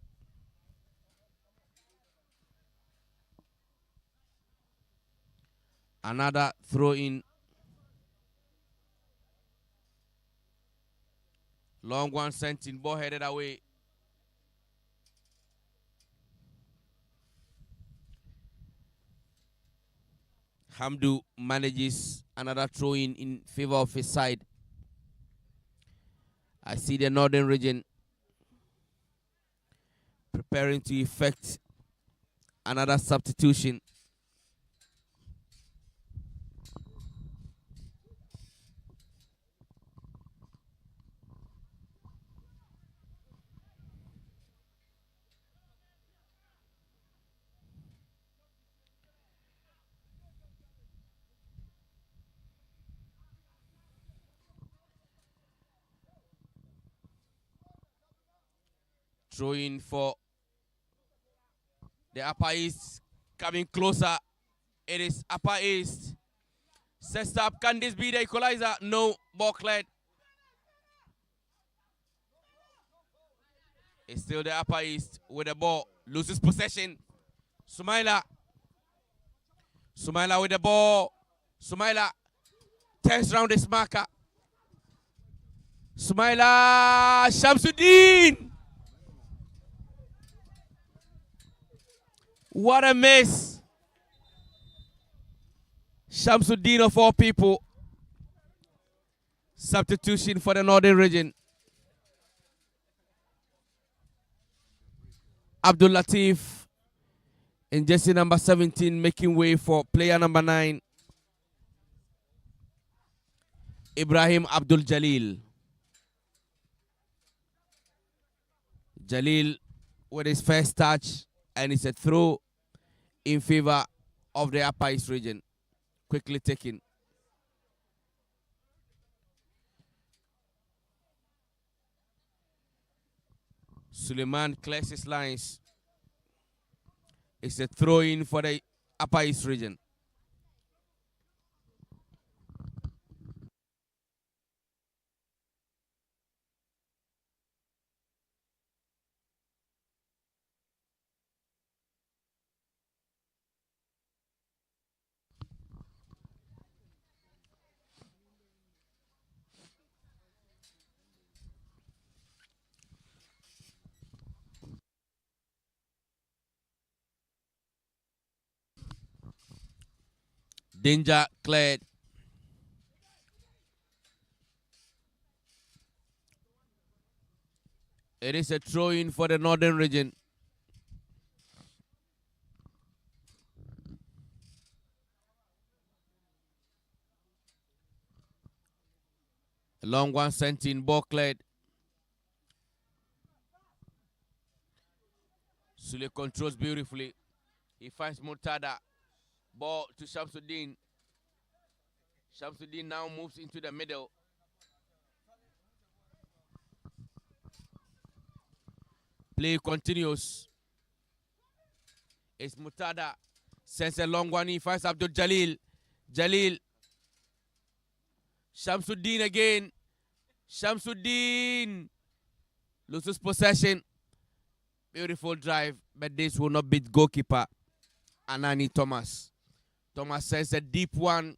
Another throw-in. Long one sent in. Ball headed away. Hamdu manages another throw in favor of his side. I see the northern region preparing to effect another substitution. Throwing for the Upper East, coming closer. It is Upper East. Sets up. Can this be the equalizer? No. Ball cleared. It's still the Upper East with the ball. Loses possession. Sumaila. Sumaila with the ball. Sumaila turns round this marker. Sumaila Shamsuddin. What a miss. Shamsuddin of all people. Substitution for the northern region. Abdul Latif in jersey number 17 making way for player number 9. Ibrahim Abdul Jalil. Jalil with his first touch, and it's a throw in favor of the Upper East region. Quickly taken. Suleiman clears his lines. It's a throw in for the Upper East region. Danger cleared. It is a throw-in for the northern region. A long one sent in, ball cleared. Sule controls beautifully. He finds Murtada. Ball to Shamsuddin. Shamsuddin now moves into the middle. Play continues. It's Murtada. Sends a long one. He finds Abdul Jalil. Jalil. Shamsuddin again. Shamsuddin loses possession. Beautiful drive, but this will not beat goalkeeper Anani Thomas. Thomas sends a deep one.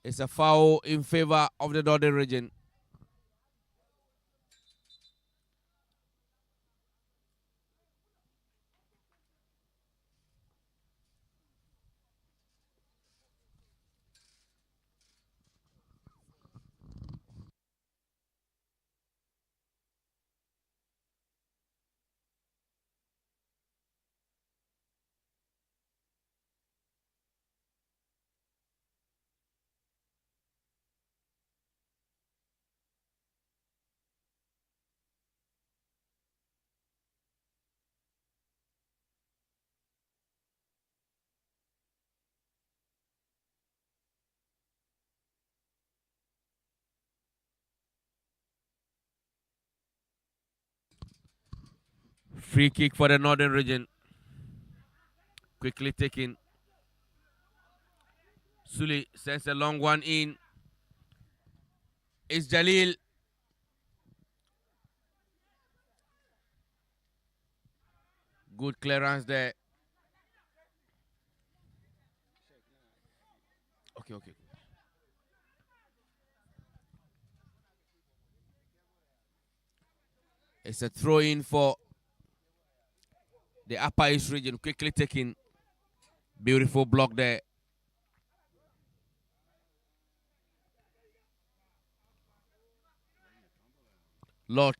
It's a foul in favor of the northern region. Free kick for the northern region. Quickly taken. Suli sends a long one in. It's Jalil. Good clearance there. Okay. It's a throw in for The Upper East region quickly taking. Beautiful block there. Lot.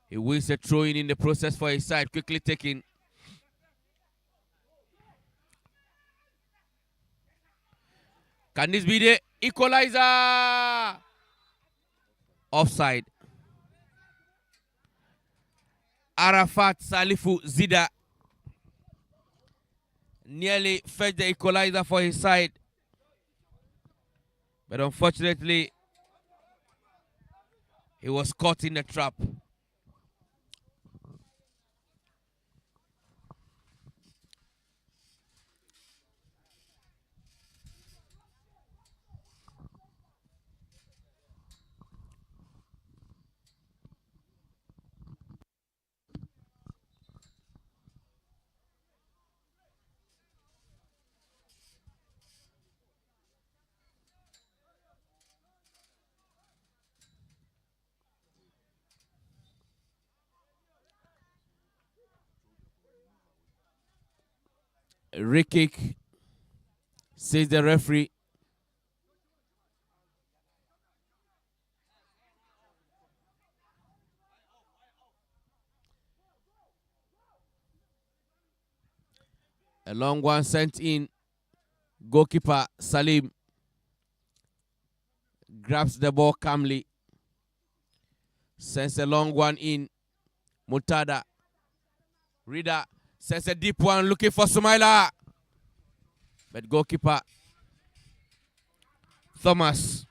He wins a throw-in the process for his side. Quickly taking. Can this be the equalizer? Offside. Arafat Salifu Zida nearly fetched the equalizer for his side. But unfortunately, he was caught in the trap. Rick says the referee. A long one sent in. Goalkeeper Salim grabs the ball calmly. Sends a long one in. Mutada. Rida sends a deep one looking for Sumaila. But goalkeeper Thomas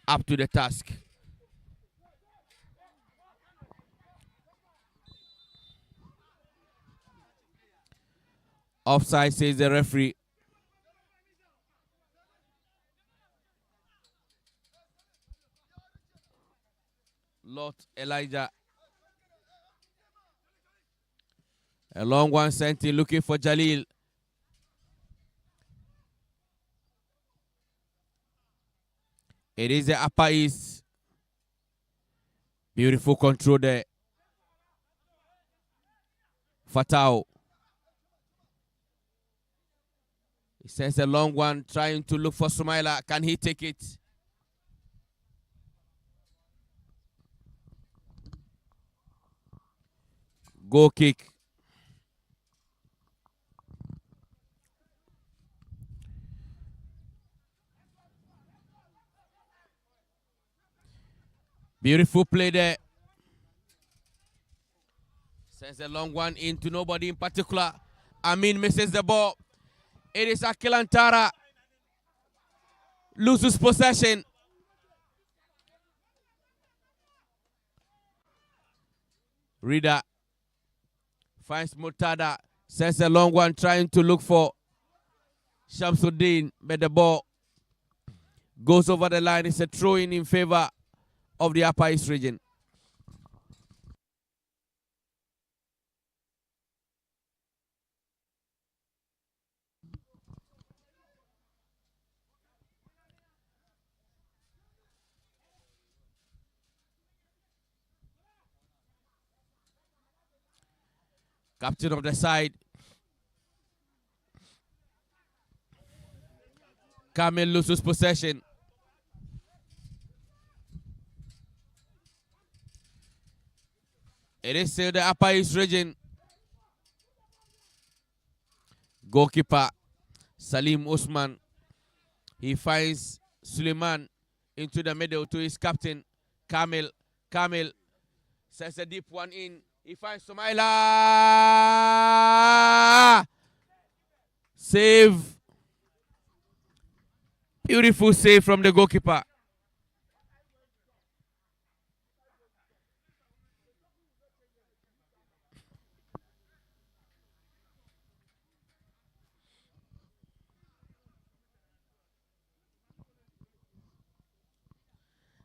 up to the task. Offside, says the referee. Lot Elijah. A long one sent in looking for Jalil. It is the Upper East. Beautiful control there. Fatao. He sends a long one trying to look for Sumaila. Can he take it? Goal kick. Beautiful play there. Sends a long one into nobody in particular. Amin misses the ball. It is Akilantara. Loses possession. Rida finds Mutada. Sends a long one trying to look for Shamsuddin. But the ball goes over the line. It's a throw-in in favor of the Upper East region. Captain of the side, Kamel loses possession. It is still the Upper East region. Goalkeeper Salim Usman. He finds Suleiman into the middle to his captain, Kamel. Kamel sends a deep one in. He finds Sumaila. Save. Beautiful save from the goalkeeper.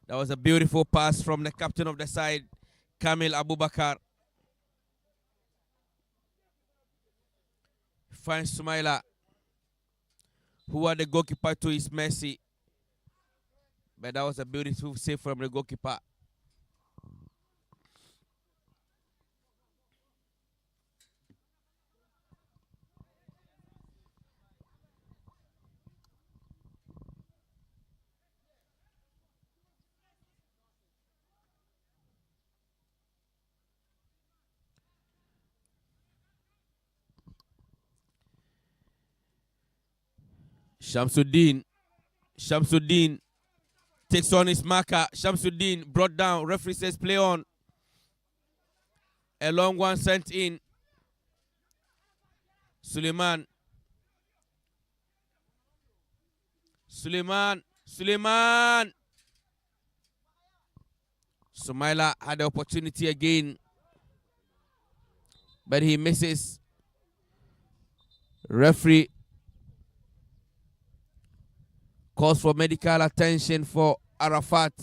That was a beautiful pass from the captain of the side, Kamil Abubakar. Finds Sumaila, who had the goalkeeper to his mercy. But that was a beautiful save from the goalkeeper. Shamsuddin. Shamsuddin takes on his marker. Shamsuddin brought down. Referee says play on. A long one sent in. Suleiman. Sumaila had the opportunity again, but he misses. Referee calls for medical attention for Arafat.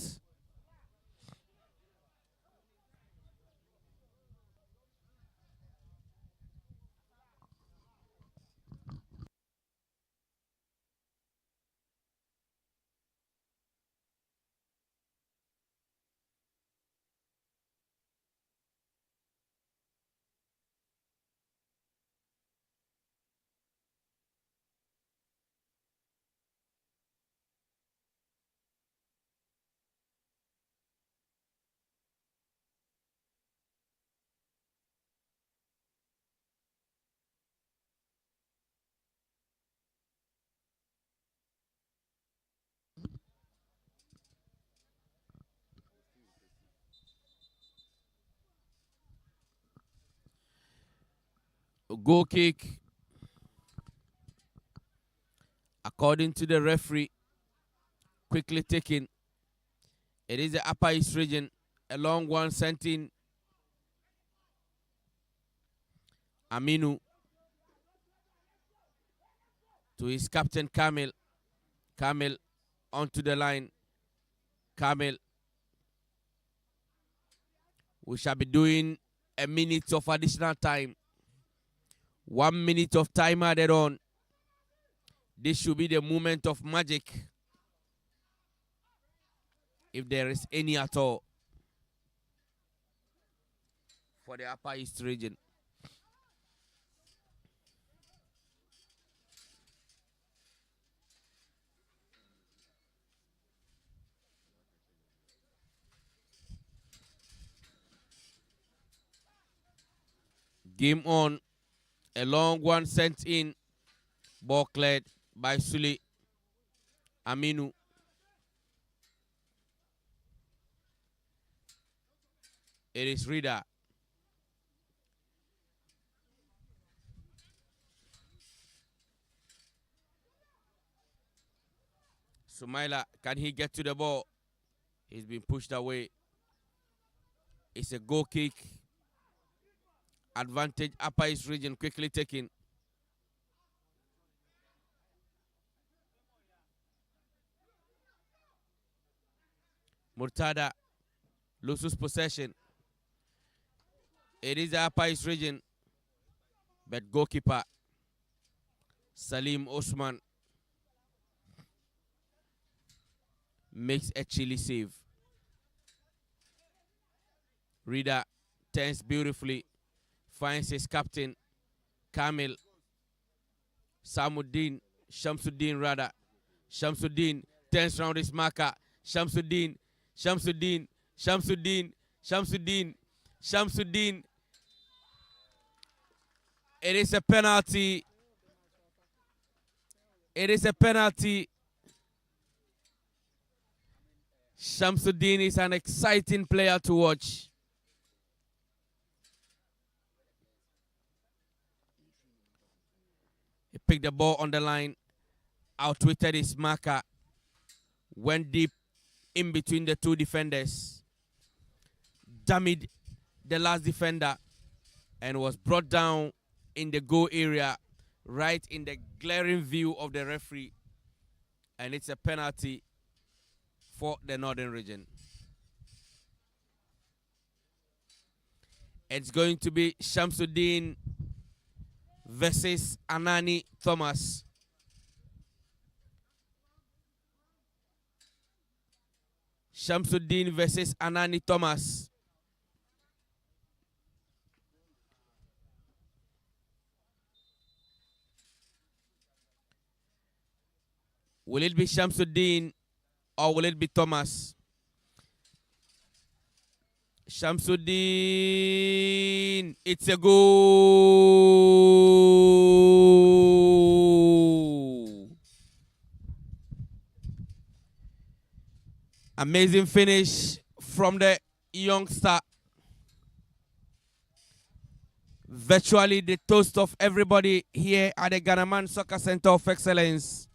A goal kick, according to the referee, quickly taken. It is the Upper East region. A long one sent in. Aminu to his captain Kamil. Kamil onto the line. Kamil. We shall be doing a minute of additional time. 1 minute of time added on. This should be the moment of magic, if there is any at all, for the Upper East region. Game on. A long one sent in. Ball cleared by Sule. Aminu. It is Rida. Sumaila, can he get to the ball? He's been pushed away. It's a goal kick. Advantage Upper East region quickly taken. Murtada loses possession. It is the Upper East region, but goalkeeper Salim Osman makes a chilly save. Rida turns beautifully, finds his captain Kamil. Shamsuddin rather. Shamsuddin turns round his marker. Shamsuddin. It is a penalty. It is a penalty. Shamsuddin is an exciting player to watch. He picked the ball on the line, outwitted his marker, went deep in between the two defenders, damaged the last defender, and was brought down in the goal area, right in the glaring view of the referee. And it's a penalty for the Northern region. It's going to be Shamsuddin versus Anani Thomas. Shamsuddin versus Anani Thomas. Will it be Shamsuddin or will it be Thomas? Shamsuddin, it's a goal. Amazing finish from the youngster. Virtually the toast of everybody here at the Ghanaman Soccer Center of Excellence.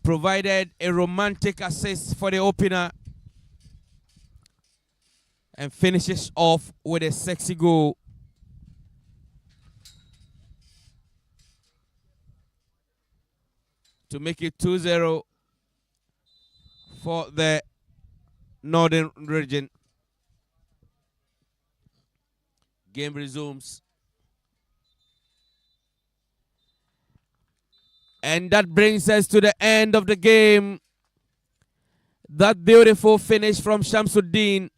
Provided a romantic assist for the opener and finishes off with a sexy goal. To make it 2-0 for the Northern region. Game resumes. And that brings us to the end of the game. That beautiful finish from Shamsuddin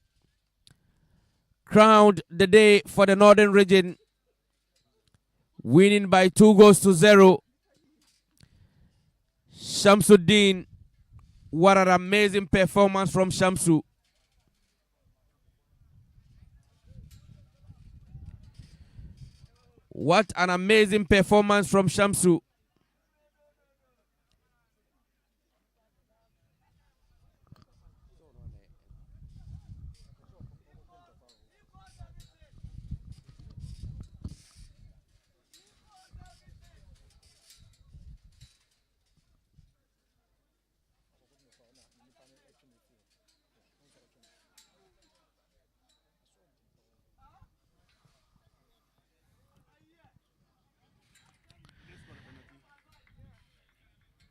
crowned the day for the Northern region, winning by 2-0. Shamsuddin, what an amazing performance from Shamsu. What an amazing performance from Shamsu.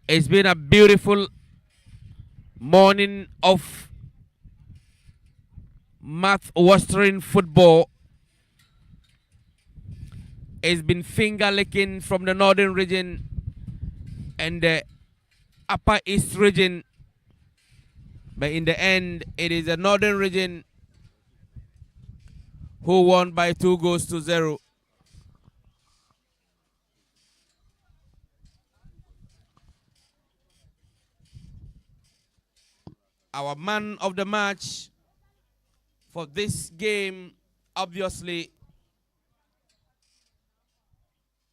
It's been a beautiful morning of mouth-watering football. It's been finger-licking from the Northern region and the Upper East region. But in the end, it is the Northern region who won by 2-0. Our man of the match for this game, obviously,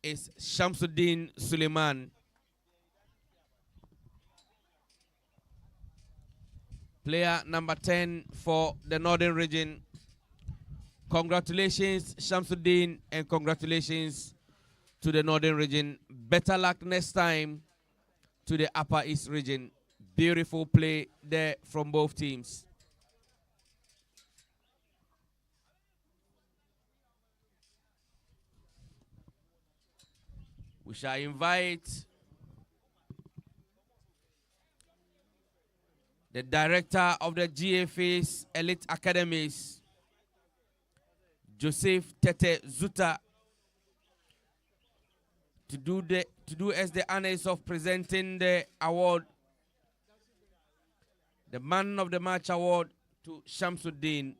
is Shamsuddin Suleiman. Player number 10 for the Northern region. Congratulations, Shamsuddin, and congratulations to the Northern region. Better luck next time to the Upper East region. Beautiful play there from both teams. We shall invite the director of the GFA's Elite Academies, Joseph Tete Zuta, to do as the honors of presenting the award, the Man of the Match award, to Shamsuddin.